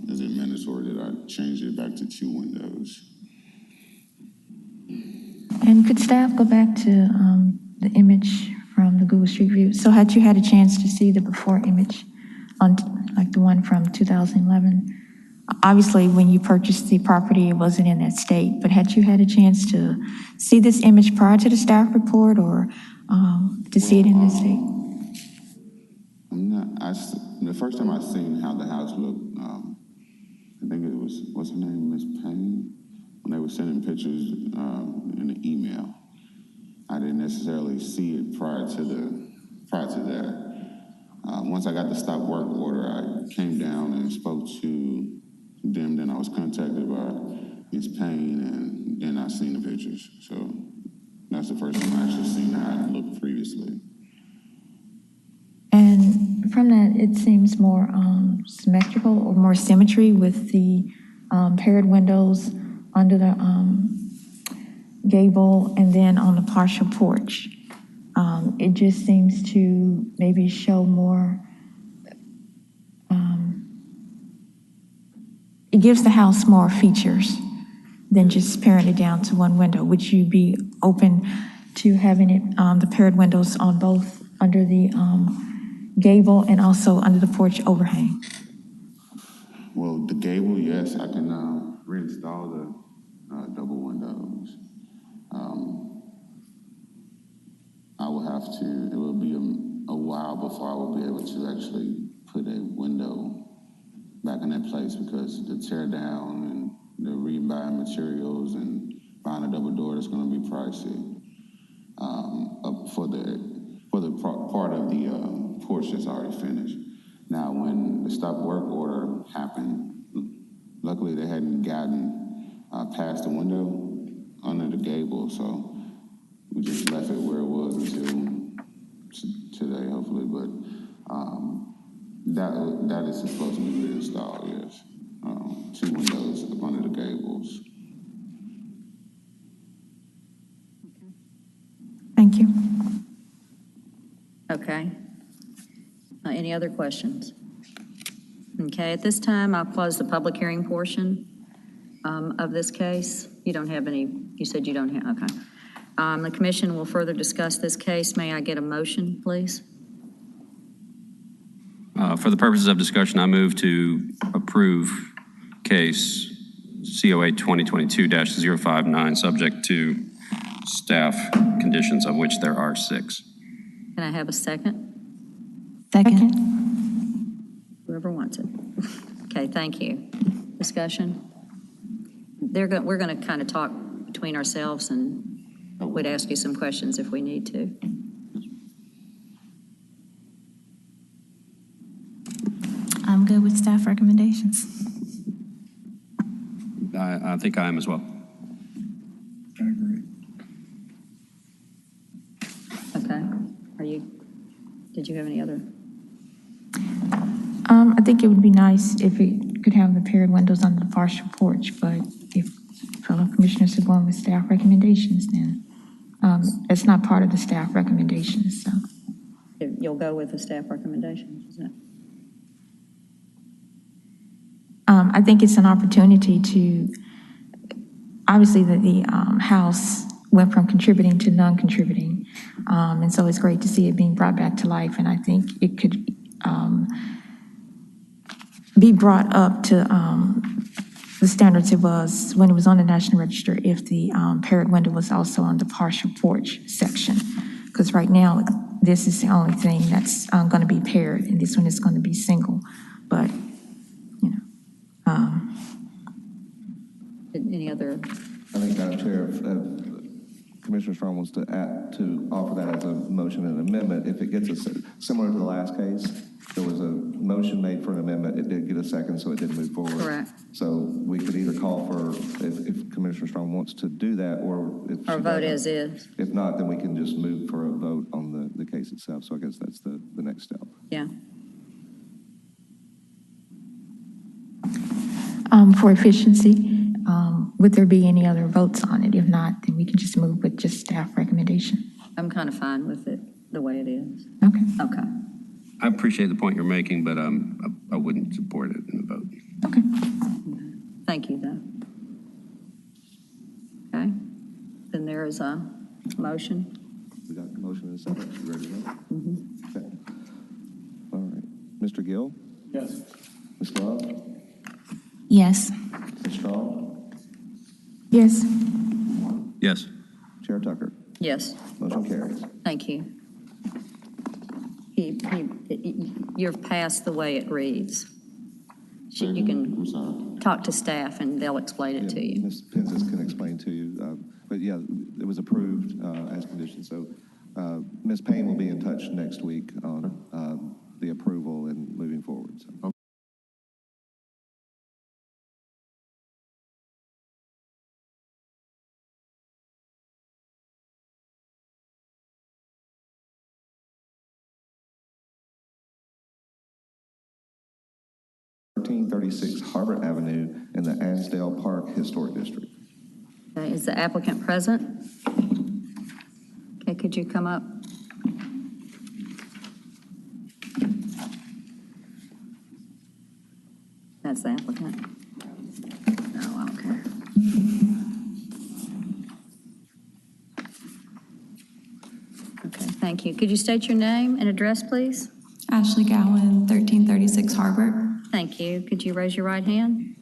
is it mandatory that I change it back to 2 windows? And could staff go back to the image from the Google Street View? So had you had a chance to see the before image on like the one from 2011? Obviously, when you purchased the property, it wasn't in that state, but had you had a chance to see this image prior to the staff report or see it in this state? The first time I seen how the house looked, I think it was, what's her name, Miss Payne? When they were sending pictures in the email. I didn't necessarily see it prior to that. Once I got the stop work order, I came down and spoke to them. Then I was contacted by Miss Payne, and then I seen the pictures. So that's the first time I actually seen how it looked previously. And from that, it seems more symmetrical or more symmetry with the paired windows under the gable and then on the partial porch. It just seems to maybe show more, it gives the house more features than just paring it down to 1 window. Would you be open to having it, the paired windows on both under the gable and also under the porch overhang? Well, the gable, yes, I can reinstall the double windows. I will have to, it will be a while before I will be able to actually put a window back in that place, because the tear down and the rebuy materials and buying a double door, that's going to be pricey. For the part of the porch that's already finished. Now, when the stop work order happened, luckily they hadn't gotten past the window under the gable, so we just left it where it was until today, hopefully. But that is supposed to be reinstalled, yes. 2 windows up under the gables. you. Okay. Any other questions? Okay, at this time, I'll close the public hearing portion of this case. You don't have any, you said you don't have, okay. The commission will further discuss this case. May I get a motion, please? For the purposes of discussion, I move to approve case COA 2022-059, subject to staff conditions, of which there are 6. Can I have a second? Second. Whoever wants it. Okay, thank you. Discussion? We're going to kind of talk between ourselves, and we'd ask you some questions if we need to. I'm good with staff recommendations. I think I am as well. I agree. Okay. Did you have any other? I think it would be nice if it could have the paired windows under the partial porch, but if fellow commissioners are going with staff recommendations, then it's not part of the staff recommendations, so. You'll go with the staff recommendations, isn't it? I think it's an opportunity to, obviously the house went from contributing to non-contributing, and so it's great to see it being brought back to life, and I think it could be brought up to the standards it was when it was on the National Register if the paired window was also on the partial porch section, because right now this is the only thing that's going to be paired, and this one is going to be single, but any other? I think, Madam Chair, if Commissioner Strong wants to offer that as a motion and amendment, if it gets similar to the last case, there was a motion made for an amendment. It did get a second, so it didn't move forward. Correct. So we could either call for, if Commissioner Strong wants to do that, or if Or she vote doesn't. as is. If not, then we can just move for a vote on the case itself. So I guess that's the next step. Yeah. For efficiency, would there be any other votes on it? If not, then we can just move with just staff recommendation. I'm kind of fine with it the way it is. Okay. Okay. I appreciate the point you're making, but I wouldn't support it in the vote. Okay. Thank you, though. Okay. Then there is a motion. We got a motion and a second. You ready to vote? Okay. All right. Mr. Gill? Yes. Ms. Love? Yes. Ms. Strong? Yes. Yes. Chair Tucker? Yes. Motion carries. Thank you. You're past the way it reads. You can I'm sorry. talk to staff and they'll explain it to you. Ms. Penzis can explain to you. But yeah, it was approved as conditioned. So Ms. Payne will be in touch next week on the approval and moving forward. So. .1336 Harbor Avenue in the Ansdale Park Historic District. Okay, is the applicant present? Okay, could you come up? That's the applicant. No, I don't care. Okay, thank you. Could you state your name and address, please? Ashley Gowan, 1336 Harbor. Thank you. Could you raise your right hand?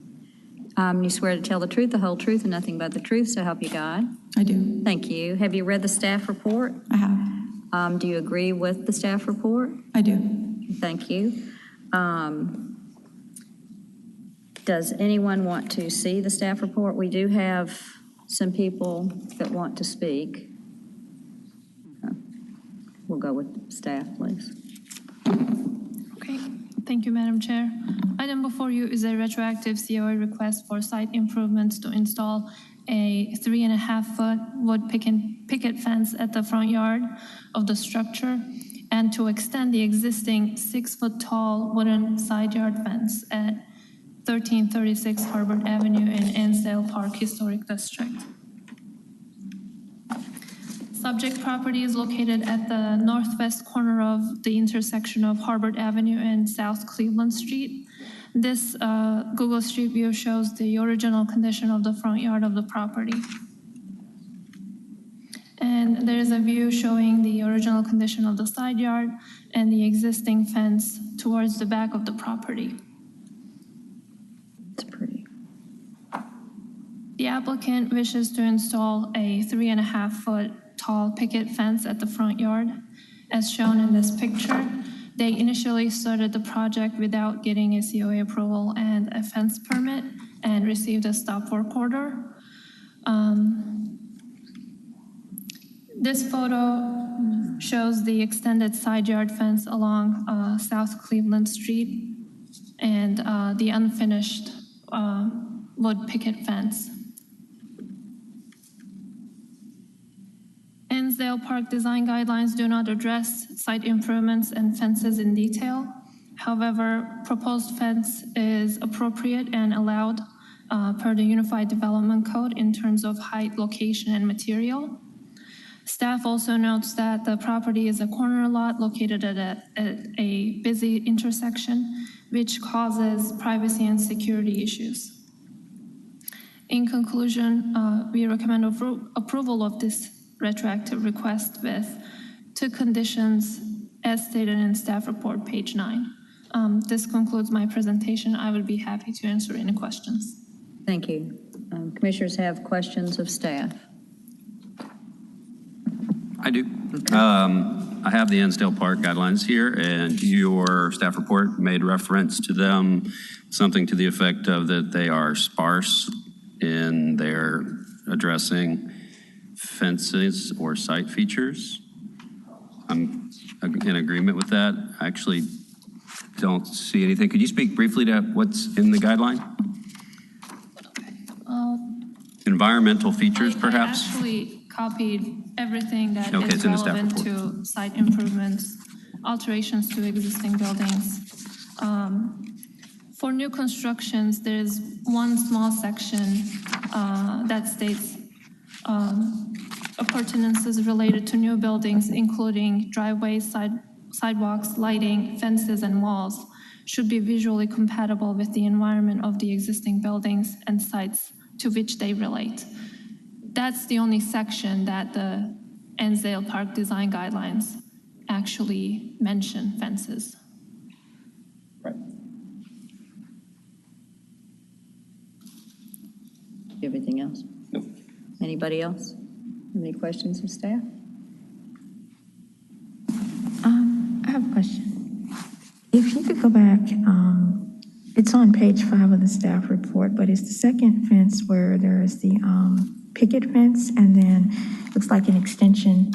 You swear to tell the truth, the whole truth, and nothing but the truth, so help you God. I do. Thank you. Have you read the staff report? I have. Do you agree with the staff report? I do. Thank you. Does anyone want to see the staff report? We do have some people that want to speak. We'll go with staff, please. Okay, thank you, Madam Chair. Item before you is a retroactive COA request for site improvements to install a 3.5-foot wood picket fence at the front yard of the structure and to extend the existing 6-foot tall wooden side yard fence at 1336 Harbor Avenue in Ansdale Park Historic District. Subject property is located at the northwest corner of the intersection of Harbor Avenue and South Cleveland Street. This Google Street View shows the original condition of the front yard of the property. And there's a view showing the original condition of the side yard and the existing fence towards the back of the property. It's pretty. The applicant wishes to install a 3.5-foot tall picket fence at the front yard. As shown in this picture, they initially started the project without getting a COA approval and a fence permit and received a stop work order. This photo shows the extended side yard fence along South Cleveland Street and the unfinished wood picket fence. Ensdale Park design guidelines do not address site improvements and fences in detail. However, proposed fence is appropriate and allowed per the Unified Development Code in terms of height, location, and material. Staff also notes that the property is a corner lot located at a busy intersection, which causes privacy and security issues. In conclusion, we recommend approval of this retroactive request with 2 conditions as stated in staff report, page 9. This concludes my presentation. I would be happy to answer any questions. Thank you. Commissioners have questions of staff. I do. I have the Ensdale Park guidelines here, and your staff report made reference to them, something to the effect of that they are sparse in their addressing fences or site features. I'm in agreement with that. I actually don't see anything. Could you speak briefly to what's in the guideline? Environmental features, perhaps? I actually copied everything that Okay, is it's in the staff relevant report. to site improvements, alterations to existing buildings. For new constructions, there's one small section that states appurtenances related to new buildings, including driveways, sidewalks, lighting, fences, and walls, should be visually compatible with the environment of the existing buildings and sites to which they relate. That's the only section that the Ensdale Park design guidelines actually mention fences. Right. Everything else? Nope. Anybody else? Any questions of staff? I have a question. If you could go back, it's on page 5 of the staff report, but it's the second fence where there is the picket fence, and then looks like an extension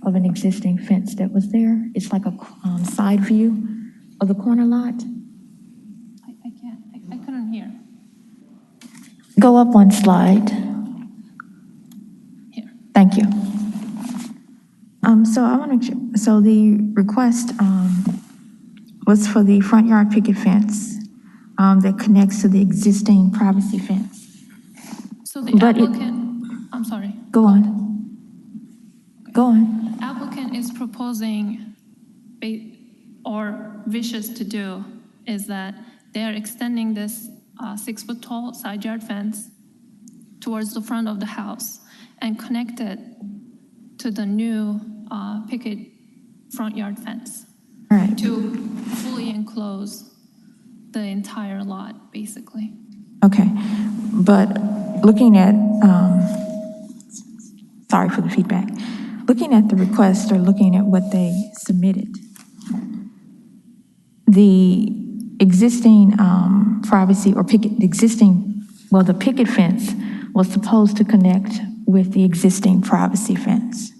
of an existing fence that was there. It's like a side view of the corner lot. I couldn't hear. Go up one slide. Here. Thank you. So the request was for the front yard picket fence that connects to the existing privacy fence. So the applicant, I'm sorry. Go on. Go on. Applicant is proposing or wishes to do is that they are extending this 6-foot tall side yard fence towards the front of the house and connect it to the new picket front yard fence. All right. To fully enclose the entire lot, basically. Okay. But looking at, sorry for the feedback. Looking at the request or looking at what they submitted, the existing privacy or picket, the picket fence was supposed to connect with the existing privacy fence.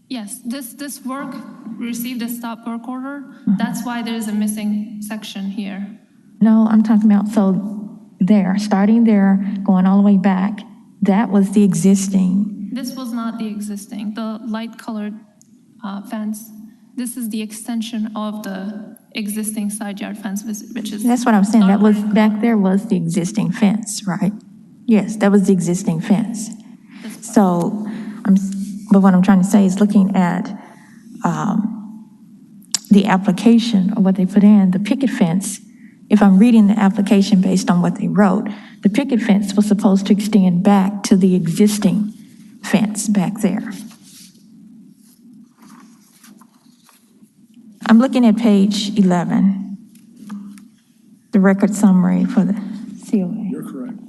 Yes, this work received a stop work order. That's why there's a missing section here. No, I'm talking about, so there, starting there, going all the way back, that was the existing. This was not the existing, the light colored fence. This is the extension of the existing side yard fence, which is. That's what I'm saying, that was, back there was the existing fence, right? Yes, that was the existing fence. So, But what I'm trying to say is looking at the application or what they put in, the picket fence, if I'm reading the application based on what they wrote, the picket fence was supposed to extend back to the existing fence back there. I'm looking at page 11, the record summary for the COA. You're correct.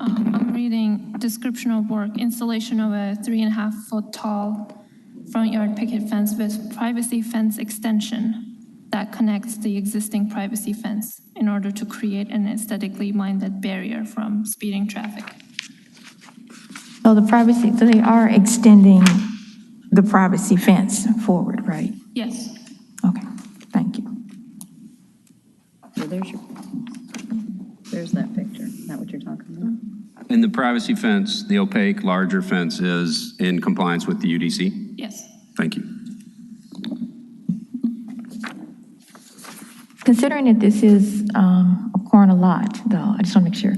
I'm reading description of work, installation of a 3.5-foot tall front yard picket fence with privacy fence extension that connects the existing privacy fence in order to create an aesthetically minded barrier from speeding traffic. So so they are extending the privacy fence forward, right? Yes. Okay, thank you. So there's that picture. Is that what you're talking about? And the privacy fence, the opaque, larger fence is in compliance with the UDC? Yes. Thank you. Considering that this is a corner lot, though, I just want to make sure.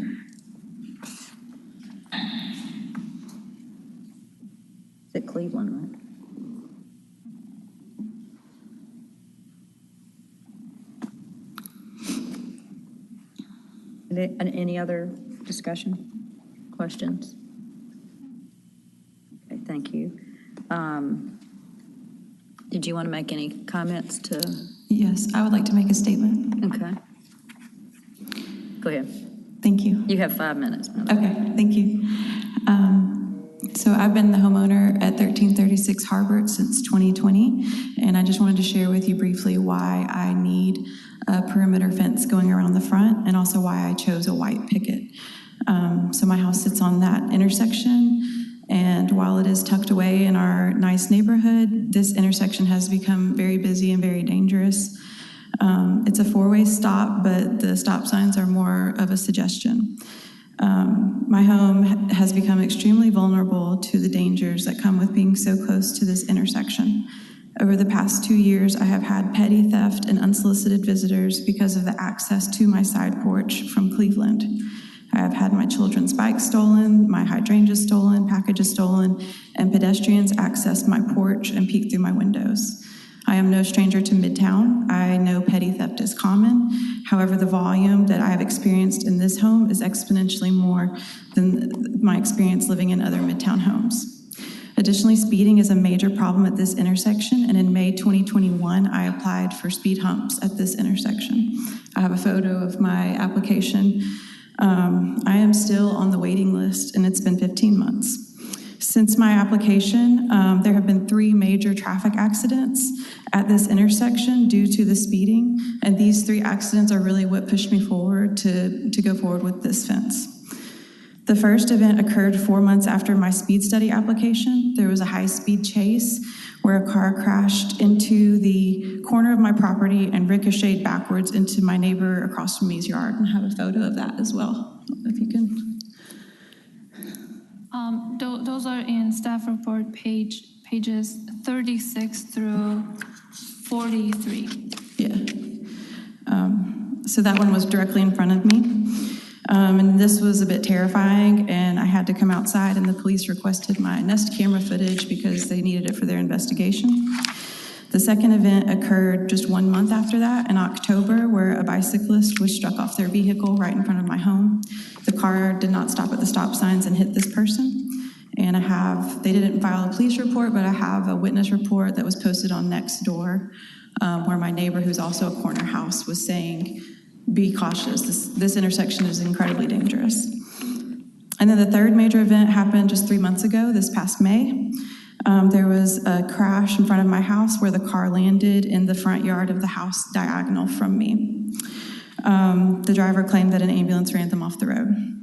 Is it Cleveland, right? Any other discussion, questions? Okay, thank you. Did you want to make any comments to? Yes, I would like to make a statement. Okay. Go ahead. Thank you. You have 5 minutes. Okay, thank you. So I've been the homeowner at 1336 Harbert since 2020, and I just wanted to share with you briefly why I need a perimeter fence going around the front and also why I chose a white picket. So my house sits on that intersection, and while it is tucked away in our nice neighborhood, this intersection has become very busy and very dangerous. It's a 4-way stop, but the stop signs are more of a suggestion. My home has become extremely vulnerable to the dangers that come with being so close to this intersection. Over the past 2 years, I have had petty theft and unsolicited visitors because of the access to my side porch from Cleveland. I have had my children's bikes stolen, my hydrangeas stolen, packages stolen, and pedestrians access my porch and peek through my windows. I am no stranger to Midtown. I know petty theft is common. However, the volume that I have experienced in this home is exponentially more than my experience living in other Midtown homes. Additionally, speeding is a major problem at this intersection, and in May 2021, I applied for speed humps at this intersection. I have a photo of my application. I am still on the waiting list, and it's been 15 months. Since my application, there have been 3 major traffic accidents at this intersection due to the speeding, and these 3 accidents are really what pushed me forward to go forward with this fence. The first event occurred 4 months after my speed study application. There was a high-speed chase where a car crashed into the corner of my property and ricocheted backwards into my neighbor across from me's yard, and I have a photo of that as well, if you can. Those are in staff report pages 36 through 43. Yeah. So that one was directly in front of me. And this was a bit terrifying, and I had to come outside, and the police requested my Nest camera footage because they needed it for their investigation. The second event occurred just 1 month after that in October, where a bicyclist was struck off their vehicle right in front of my home. The car did not stop at the stop signs and hit this person. And they didn't file a police report, but I have a witness report that was posted on Nextdoor, where my neighbor, who's also a corner house, was saying, be cautious, this intersection is incredibly dangerous. And then the third major event happened just 3 months ago, this past May. There was a crash in front of my house where the car landed in the front yard of the house diagonal from me. The driver claimed that an ambulance ran them off the road.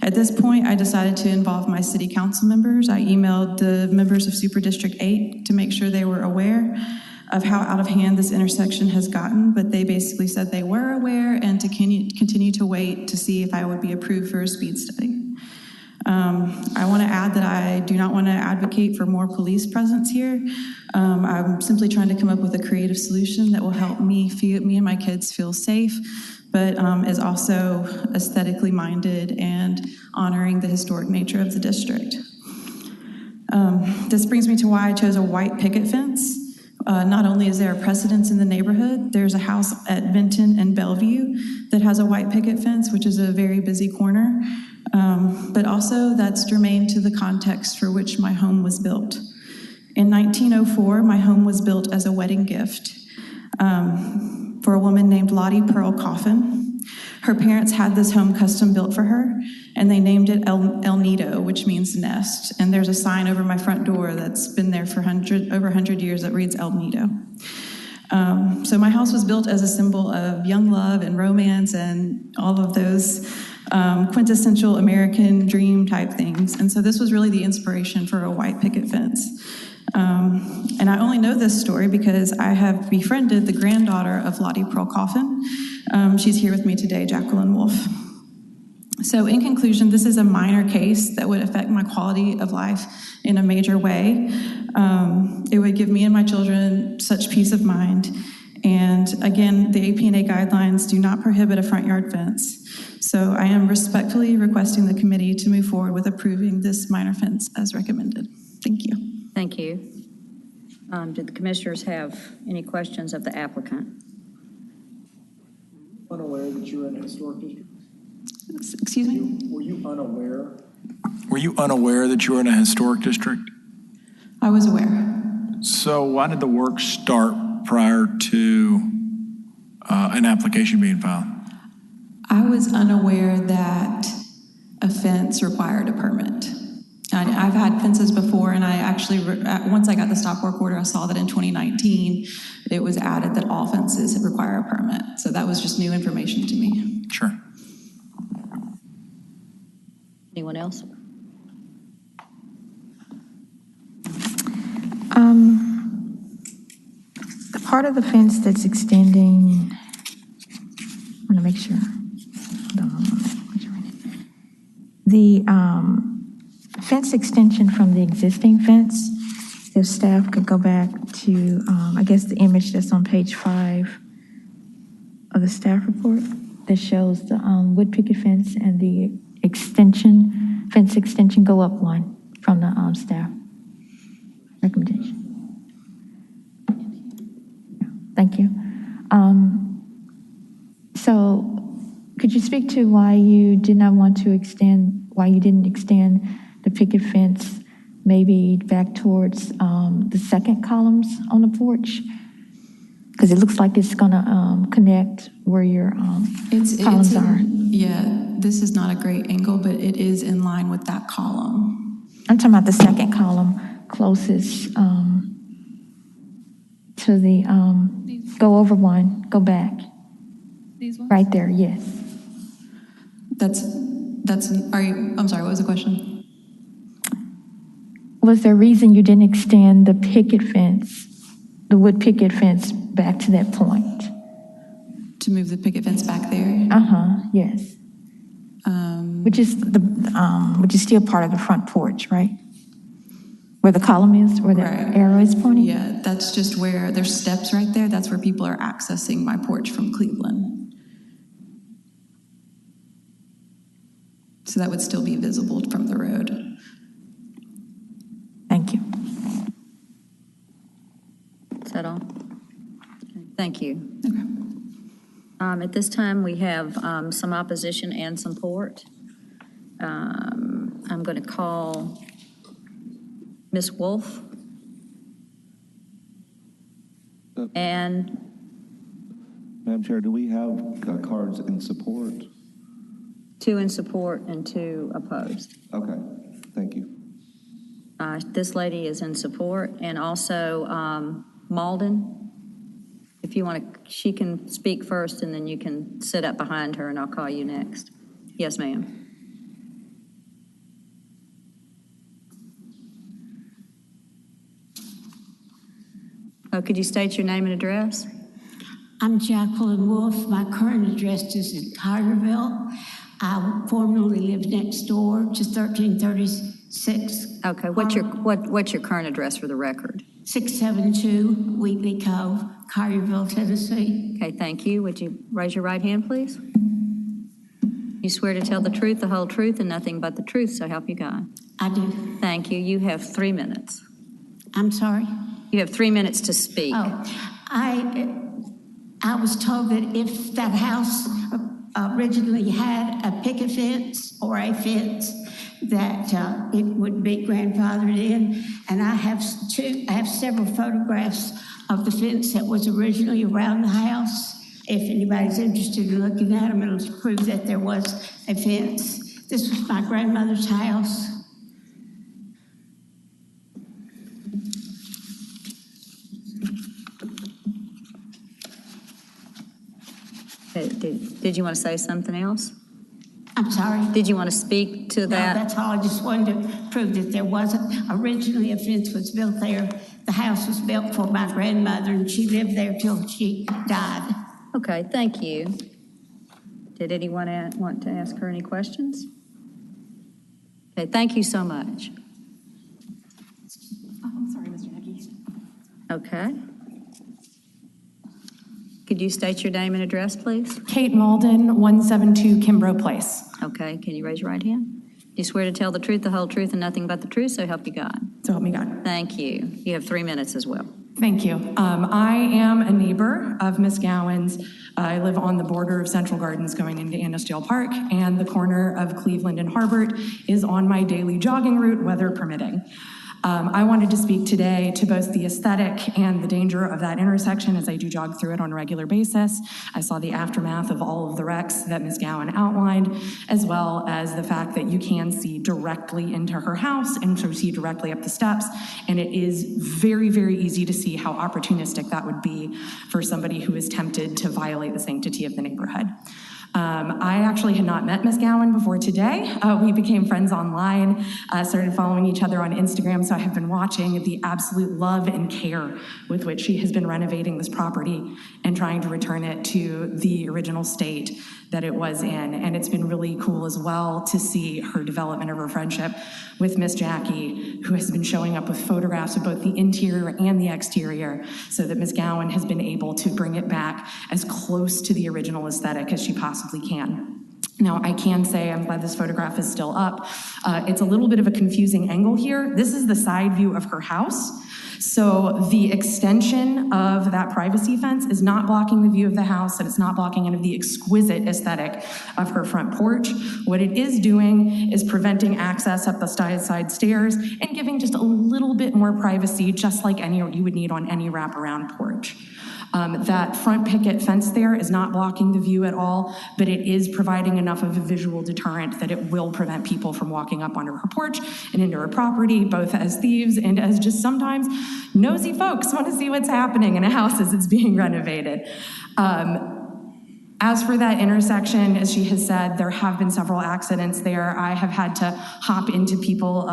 At this point, I decided to involve my city council members. I emailed the members of Super District 8 to make sure they were aware of how out of hand this intersection has gotten, but they basically said they were aware and to continue to wait to see if I would be approved for a speed study. I want to add that I do not want to advocate for more police presence here. I'm simply trying to come up with a creative solution that will help me and my kids feel safe, but is also aesthetically minded and honoring the historic nature of the district. This brings me to why I chose a white picket fence. Not only is there a precedence in the neighborhood, there's a house at Benton and Bellevue that has a white picket fence, which is a very busy corner, but also that's germane to the context for which my home was built. In 1904, my home was built as a wedding gift for a woman named Lottie Pearl Coffin. Her parents had this home custom built for her, and they named it El Nido, which means nest. And there's a sign over my front door that's been there for over 100 years that reads El Nido. So my house was built as a symbol of young love and romance and all of those quintessential American dream type things. And so this was really the inspiration for a white picket fence. And I only know this story because I have befriended the granddaughter of Lottie Pearl Coffin. She's here with me today, Jacqueline Wolf. So in conclusion, this is a minor case that would affect my quality of life in a major way. It would give me and my children such peace of mind. And again, the APNA guidelines do not prohibit a front yard fence. So I am respectfully requesting the committee to move forward with approving this minor fence as recommended. Thank you. Thank you. Do the commissioners have any questions of the applicant? Unaware that you're in a historic district? Excuse me? Were you unaware? Were you unaware that you were in a historic district? I was aware. So why did the work start prior to an application being filed? I was unaware that a fence required a permit. I've had fences before, and I actually, once I got the stop work order, I saw that in 2019, it was added that all fences require a permit. So that was just new information to me. Sure. Anyone else? The part of the fence that's extending, I want to make sure. The fence extension from the existing fence, if staff could go back to, I guess, the image that's on page 5 of the staff report that shows the wood picket fence and the extension, fence extension go up one from the staff recommendation. Thank you. So could you speak to why you did not want to extend, why you didn't extend the picket fence maybe back towards the second columns on the porch? Because it looks like it's gonna connect where your columns are. Yeah, this is not a great angle, but it is in line with that column. I'm talking about the second column closest to the, go over one, go back. These ones? Right there, yes. I'm sorry, what was the question? Was there a reason you didn't extend the picket fence, the wood picket fence back to that point? To move the picket fence back there? Yes. Which is still part of the front porch, right? Where the column is, where the arrow is pointing? Yeah, that's just where there's steps right there. That's where people are accessing my porch from Cleveland. So that would still be visible from the road. Thank you. Is that all? Thank you. Okay. At this time, we have some opposition and support. I'm going to call Ms. Wolf and Madam Chair, do we have cards in support? 2 in support and 2 opposed. Okay, thank you. This lady is in support, and also Malden. If you want to, she can speak first, and then you can sit up behind her, and I'll call you next. Yes, ma'am. Could you state your name and address? I'm Jacqueline Wolf. My current address is in Carterville. I formerly lived next door to 1336. Okay, what's your current address for the record? 672 Wheatley Cove, Collierville, Tennessee. Okay, thank you. Would you raise your right hand, please? You swear to tell the truth, the whole truth, and nothing but the truth, so help you God. I do. Thank you. You have 3 minutes. I'm sorry? You have 3 minutes to speak. Oh, I was told that if that house originally had a picket fence or a fence, that it would be grandfathered in. And I have several photographs of the fence that was originally around the house. If anybody's interested in looking at them, it'll prove that there was a fence. This was my grandmother's house. Did you want to say something else? I'm sorry? Did you want to speak to that? No, that's all. I just wanted to prove that there wasn't. Originally, a fence was built there. The house was built for my grandmother, and she lived there till she died. Okay, thank you. Did anyone want to ask her any questions? Okay, thank you so much. Oh, I'm sorry, Ms. Jackie. Okay. Could you state your name and address, please? Kate Malden, 172 Kimbrough Place. Okay, can you raise your right hand? Do you swear to tell the truth, the whole truth, and nothing but the truth, so help you God? So help me God. Thank you. You have 3 minutes as well. Thank you. I am a neighbor of Miss Gowan's. I live on the border of Central Gardens going into Annandale Park, and the corner of Cleveland and Harbert is on my daily jogging route, weather permitting. I wanted to speak today to both the aesthetic and the danger of that intersection as I do jog through it on a regular basis. I saw the aftermath of all of the wrecks that Ms. Gowan outlined, as well as the fact that you can see directly into her house and so see directly up the steps. And it is very, very easy to see how opportunistic that would be for somebody who is tempted to violate the sanctity of the neighborhood. I actually had not met Ms. Gowan before today. We became friends online, started following each other on Instagram, so I have been watching the absolute love and care with which she has been renovating this property and trying to return it to the original state that it was in. And it's been really cool as well to see her development of her friendship with Miss Jackie, who has been showing up with photographs of both the interior and the exterior, so that Ms. Gowan has been able to bring it back as close to the original aesthetic as she possibly can. Now, I can say, I'm glad this photograph is still up. It's a little bit of a confusing angle here. This is the side view of her house. So the extension of that privacy fence is not blocking the view of the house, and it's not blocking any of the exquisite aesthetic of her front porch. What it is doing is preventing access up the side stairs and giving just a little bit more privacy, just like any you would need on any wraparound porch. That front picket fence there is not blocking the view at all, but it is providing enough of a visual deterrent that it will prevent people from walking up onto her porch and into her property, both as thieves and as just sometimes nosy folks want to see what's happening in a house as it's being renovated. As for that intersection, as she has said, there have been several accidents there. I have had to hop into people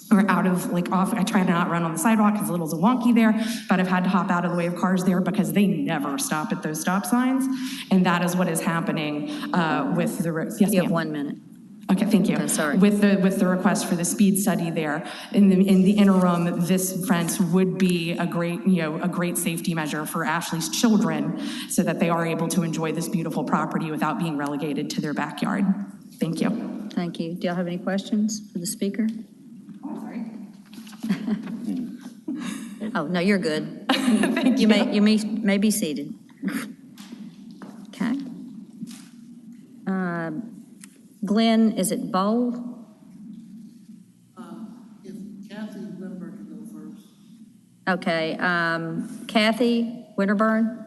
or out of, off, I try to not run on the sidewalk because a little wonky there, but I've had to hop out of the way of cars there because they never stop at those stop signs. And that is what is happening with the, yes, You have 1 minute. Okay, thank you. Okay, sorry. With the request for the speed study there, in the interim, this fence would be a great safety measure for Ashley's children, so that they are able to enjoy this beautiful property without being relegated to their backyard. Thank you. Thank you. Do y'all have any questions for the speaker? Oh, no, you're good. Thank you may be seated. Okay. Glenn, is it Bowl? If Kathy Winterburn can go first. Okay. Kathy Winterburn?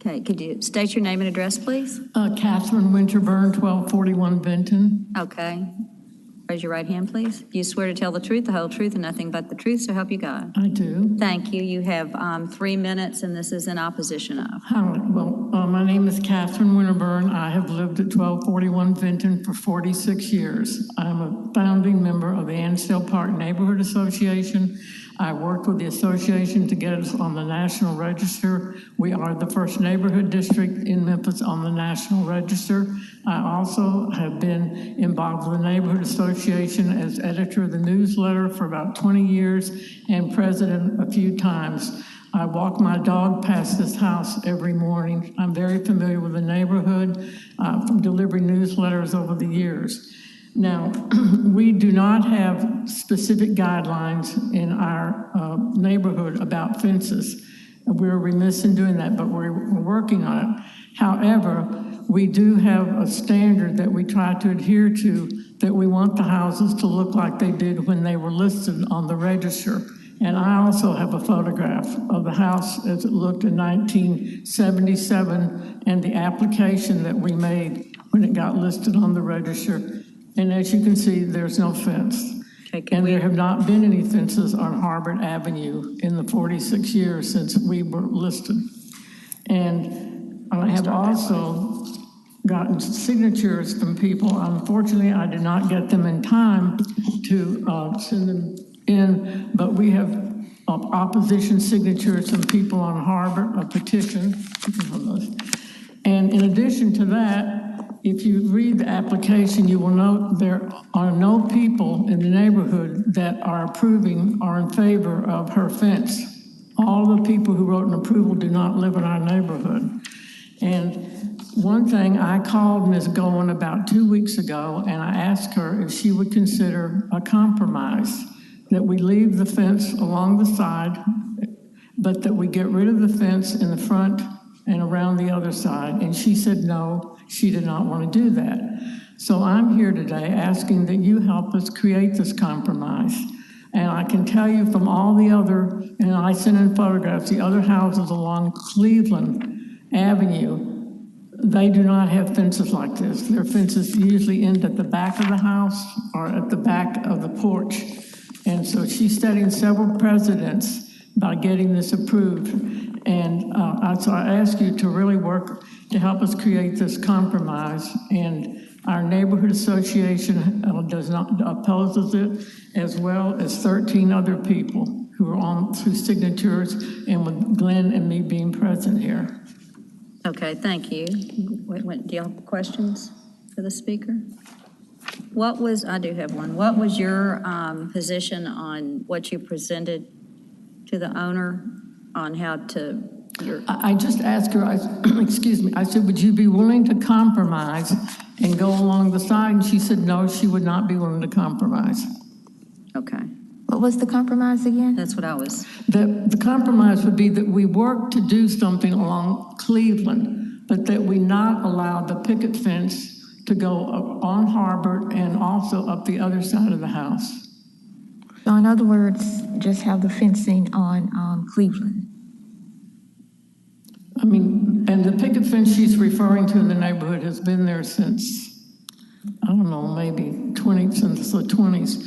Okay, could you state your name and address, please? Catherine Winterburn, 1241 Benton. Okay. Raise your right hand, please. Do you swear to tell the truth, the whole truth, and nothing but the truth, so help you God? I do. Thank you. You have 3 minutes, and this is in opposition of. My name is Catherine Winterburn. I have lived at 1241 Vinton for 46 years. I'm a founding member of the Ansdale Park Neighborhood Association. I worked with the association to get us on the National Register. We are the first neighborhood district in Memphis on the National Register. I also have been involved with the Neighborhood Association as editor of the newsletter for about 20 years and president a few times. I walk my dog past this house every morning. I'm very familiar with the neighborhood from delivering newsletters over the years. Now, we do not have specific guidelines in our neighborhood about fences. We're remiss in doing that, but we're working on it. However, we do have a standard that we try to adhere to, that we want the houses to look like they did when they were listed on the register. And I also have a photograph of the house as it looked in 1977 and the application that we made when it got listed on the register. And as you can see, there's no fence. And there have not been any fences on Harbor Avenue in the 46 years since we were listed. And I have also gotten signatures from people. Unfortunately, I did not get them in time to send them in, but we have opposition signatures from people on Harbor, a petition. And in addition to that, if you read the application, you will note there are no people in the neighborhood that are approving or in favor of her fence. All the people who wrote an approval do not live in our neighborhood. And one thing, I called Ms. Goen about 2 weeks ago, and I asked her if she would consider a compromise, that we leave the fence along the side, but that we get rid of the fence in the front and around the other side. And she said no, she did not want to do that. So I'm here today asking that you help us create this compromise. And I can tell you from all the other, and I sent in photographs, the other houses along Cleveland Avenue, they do not have fences like this. Their fences usually end at the back of the house or at the back of the porch. And so she's setting several precedents by getting this approved. And so I ask you to really work to help us create this compromise. And our neighborhood association opposes it, as well as 13 other people who are on through signatures, and with Glenn and me being present here. Okay, thank you. Do you have questions for the speaker? I do have one. What was your position on what you presented to the owner on how to? I just asked her, excuse me, I said, would you be willing to compromise and go along the side? And she said, no, she would not be willing to compromise. Okay. What was the compromise again? That's what I was. The compromise would be that we work to do something along Cleveland, but that we not allow the picket fence to go up on Harbor and also up the other side of the house. So in other words, just have the fencing on Cleveland. I mean, and the picket fence she's referring to in the neighborhood has been there since, I don't know, maybe since the 20s.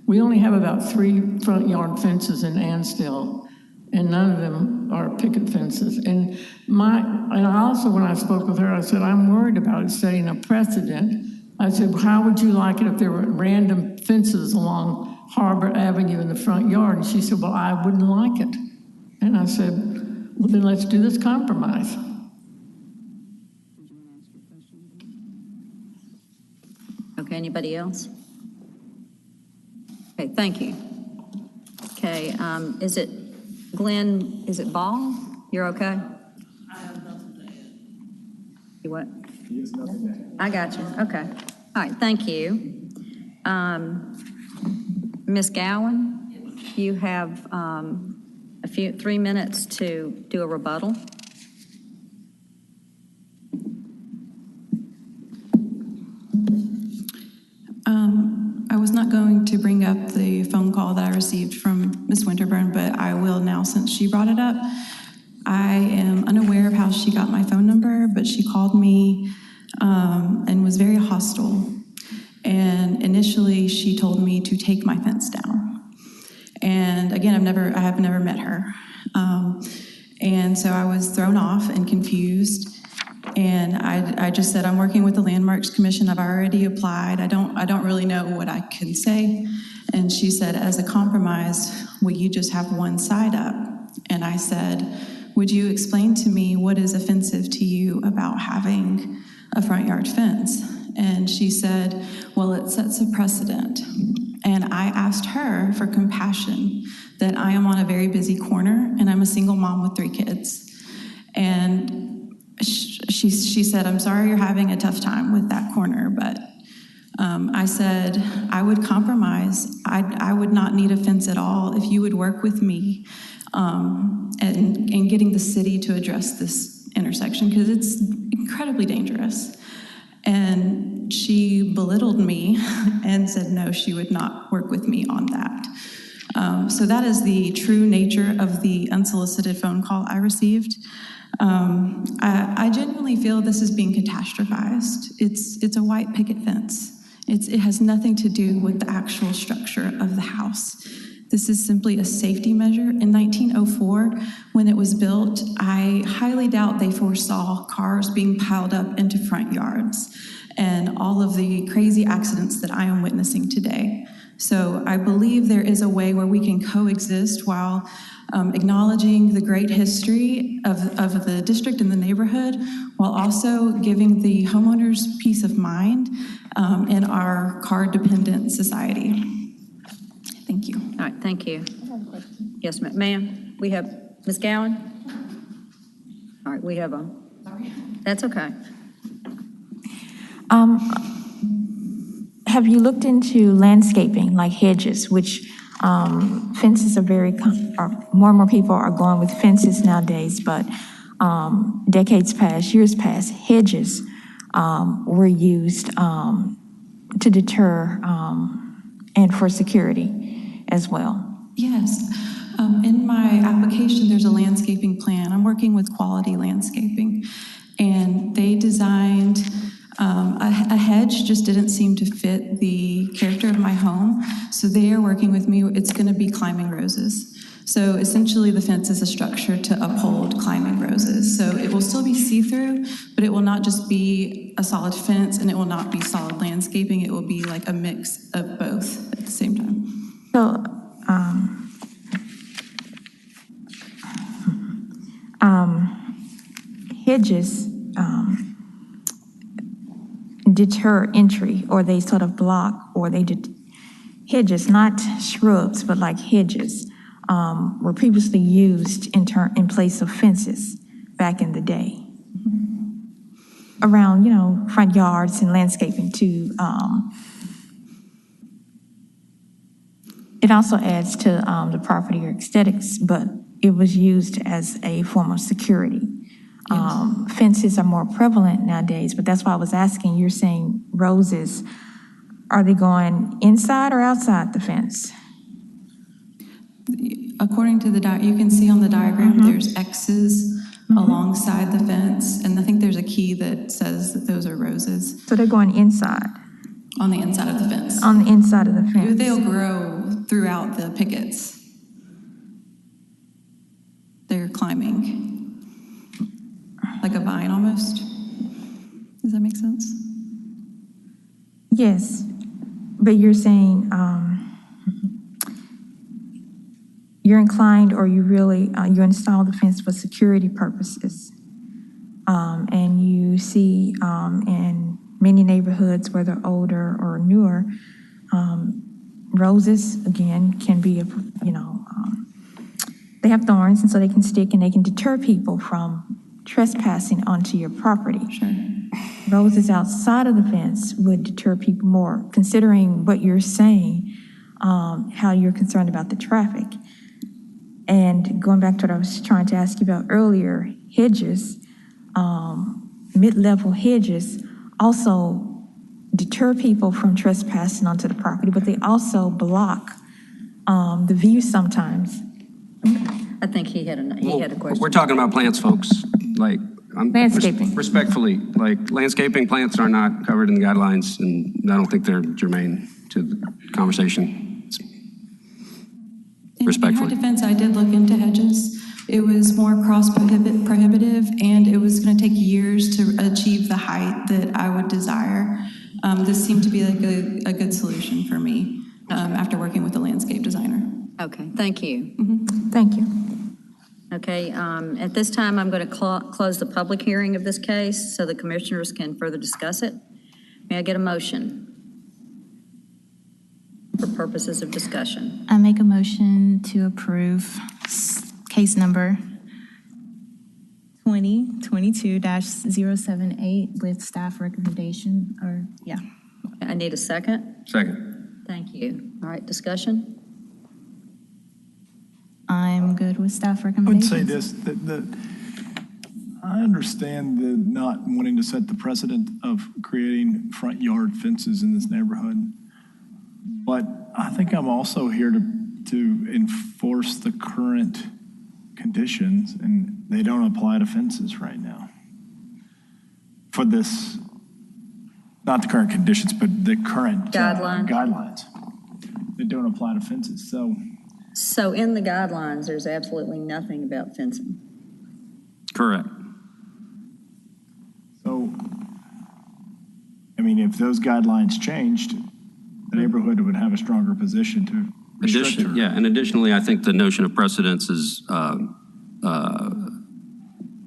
We only have about 3 front yard fences in Ansdale, and none of them are picket fences. And I also, when I spoke with her, I said, I'm worried about it setting a precedent. I said, well, how would you like it if there were random fences along Harbor Avenue in the front yard? And she said, well, I wouldn't like it. And I said, well, then let's do this compromise. Okay, anybody else? Okay, thank you. Okay, is it Glenn, is it Ball? You're okay? I have nothing to add. You what? I got you, okay. All right, thank you. Ms. Gowen, you have 3 minutes to do a rebuttal. I was not going to bring up the phone call that I received from Ms. Winterburn, but I will now since she brought it up. I am unaware of how she got my phone number, but she called me and was very hostile. And initially, she told me to take my fence down. And again, I have never met her. And so I was thrown off and confused. And I just said, I'm working with the Landmarks Commission. I've already applied. I don't really know what I can say. And she said, as a compromise, will you just have one side up? And I said, would you explain to me what is offensive to you about having a front yard fence? And she said, well, it sets a precedent. And I asked her for compassion that I am on a very busy corner and I'm a single mom with 3 kids. And she said, I'm sorry you're having a tough time with that corner, but I said, I would compromise. I would not need a fence at all if you would work with me and getting the city to address this intersection, because it's incredibly dangerous. And she belittled me and said, no, she would not work with me on that. So that is the true nature of the unsolicited phone call I received. I genuinely feel this is being catastrophized. It's a white picket fence. It has nothing to do with the actual structure of the house. This is simply a safety measure. In 1904, when it was built, I highly doubt they foresaw cars being piled up into front yards and all of the crazy accidents that I am witnessing today. So I believe there is a way where we can coexist while acknowledging the great history of the district and the neighborhood, while also giving the homeowners peace of mind in our car-dependent society. Thank you. All right, thank you. Yes, ma'am. We have Ms. Gowan. All right, we have a. That's okay. Have you looked into landscaping, like hedges, which fences are more and more people are going with fences nowadays, but decades past, years past, hedges were used to deter and for security as well. Yes. In my application, there's a landscaping plan. I'm working with Quality Landscaping, and they designed a hedge just didn't seem to fit the character of my home. So they are working with me. It's going to be climbing roses. So essentially the fence is a structure to uphold climbing roses. So it will still be see-through, but it will not just be a solid fence and it will not be solid landscaping. It will be like a mix of both at the same time. So, hedges deter entry, or they sort of block, or they hedges, not shrubs, but like hedges, were previously used in place of fences back in the day. Around, front yards and landscaping too. It also adds to the property or aesthetics, but it was used as a form of security. Fences are more prevalent nowadays, but that's why I was asking, you're saying roses, are they going inside or outside the fence? According to you can see on the diagram, there's X's alongside the fence, and I think there's a key that says that those are roses. So they're going inside? On the inside of the fence. On the inside of the fence. They'll grow throughout the pickets. They're climbing. Like a vine almost. Does that make sense? Yes, but you're saying you're inclined, or you really, you install the fence for security purposes. And you see in many neighborhoods, whether older or newer, roses, again, can be, they have thorns, and so they can stick and they can deter people from trespassing onto your property. Sure. Roses outside of the fence would deter people more, considering what you're saying, how you're concerned about the traffic. And going back to what I was trying to ask you about earlier, hedges, mid-level hedges also deter people from trespassing onto the property, but they also block the view sometimes. I think he had a question. We're talking about plants, folks. Like, Landscaping. Respectfully, like landscaping plants are not covered in the guidelines, and I don't think they're germane to the conversation. Respectfully. In her defense, I did look into hedges. It was more prohibitive, and it was going to take years to achieve the height that I would desire. This seemed to be like a good solution for me after working with a landscape designer. Okay, thank you. Thank you. Okay, at this time, I'm going to close the public hearing of this case so the commissioners can further discuss it. May I get a motion for purposes of discussion? I make a motion to approve case number 2022-078 with staff recommendation, I need a second. Second. Thank you. All right, discussion? I'm good with staff I would recommendations. say this, that I understand the not wanting to set the precedent of creating front yard fences in this neighborhood. But I think I'm also here to enforce the current conditions, and they don't apply to fences right now. For this, not the current conditions, but the current guidelines. They don't apply to fences, So in the guidelines, there's absolutely nothing about fencing. Correct. So, I mean, if those guidelines changed, the neighborhood would have a stronger position to restrict her. And additionally, I think the notion of precedence is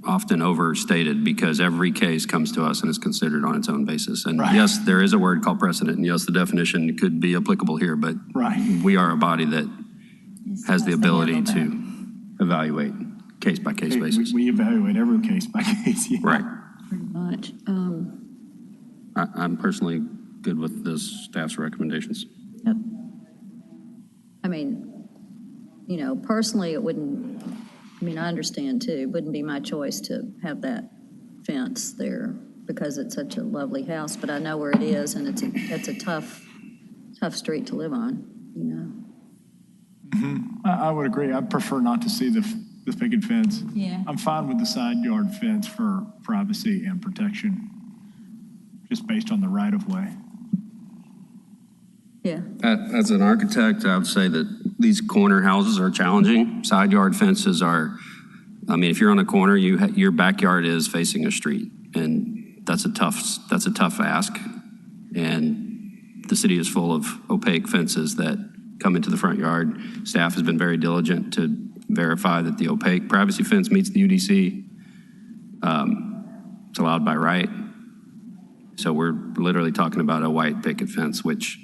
often overstated because every case comes to us and is considered on its own basis. And yes, there is a word called precedent, and yes, the definition could be applicable here, but we are a body that has the ability to evaluate case-by-case basis. We evaluate every case by case. Yeah. Right. Pretty much. I'm personally good with this staff's recommendations. Yep. I mean, personally, it wouldn't, I understand too, it wouldn't be my choice to have that fence there because it's such a lovely house, but I know where it is, and it's a tough street to live on, I would agree. I prefer not to see the picket fence. Yeah. I'm fine with the side yard fence for privacy and protection, just based on the right of way. Yeah. As an architect, I would say that these corner houses are challenging. Side yard fences are, if you're on a corner, your backyard is facing a street, and that's a tough ask. And the city is full of opaque fences that come into the front yard. Staff has been very diligent to verify that the opaque privacy fence meets the UDC. It's allowed by right. So we're literally talking about a white picket fence, which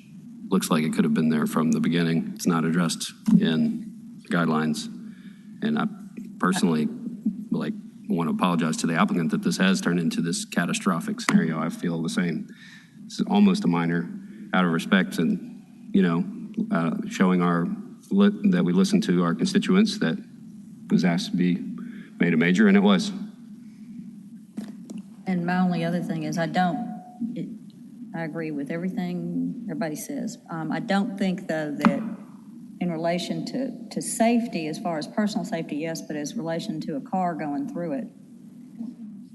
looks like it could have been there from the beginning. It's not addressed in guidelines. And I personally want to apologize to the applicant that this has turned into this catastrophic scenario. I feel the same. It's almost a minor out of respect and, showing that we listened to our constituents, that was asked to be made a major, and it was. And my only other thing is I agree with everything everybody says. I don't think, though, that in relation to safety, as far as personal safety, yes, but as relation to a car going through it,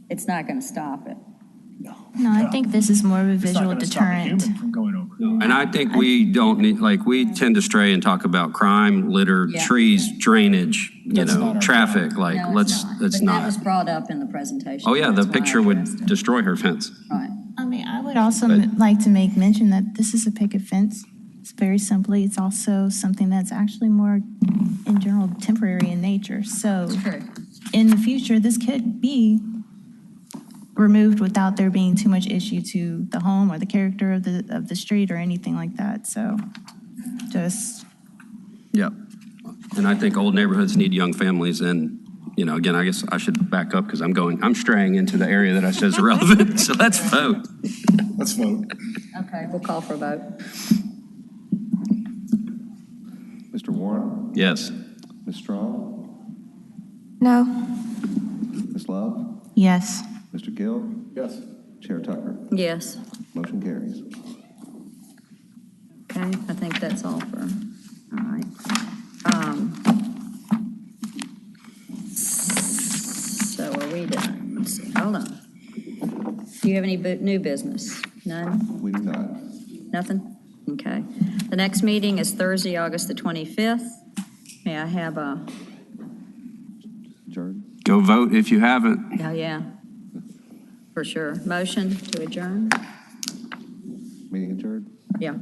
it's not going to stop it. No, I think this is more of a visual deterrent. From going over. And I think we don't need, we tend to stray and talk about crime, litter, trees, drainage, traffic. Let's But not. that was brought up in the presentation. Oh, yeah, the That's why I picture would addressed it. destroy her fence. Right. I would also like to make mention that this is a picket fence. It's very simply, it's also something that's actually more, in general, temporary in nature. So in the future, this could be removed without there being too much issue to the home or the character of the street or anything like that. So just. Yep. And I think old neighborhoods need young families. And, again, I guess I should back up because I'm straying into the area that I said is irrelevant. So let's vote. Let's vote. Okay, we'll call for a vote. Mr. Warren? Yes. Ms. Strong? No. Ms. Love? Yes. Mr. Gill? Yes. Chair Tucker? Yes. Motion carries. Okay, I think that's all for, all right. So are we done? Let's see. Hold on. Do you have any new business? None? We do not. Nothing? Okay. The next meeting is Thursday, August the 25th. May I have a, Adjourn. Go vote if you haven't. oh, yeah, for sure. Motion to adjourn? Meeting adjourned. Yeah.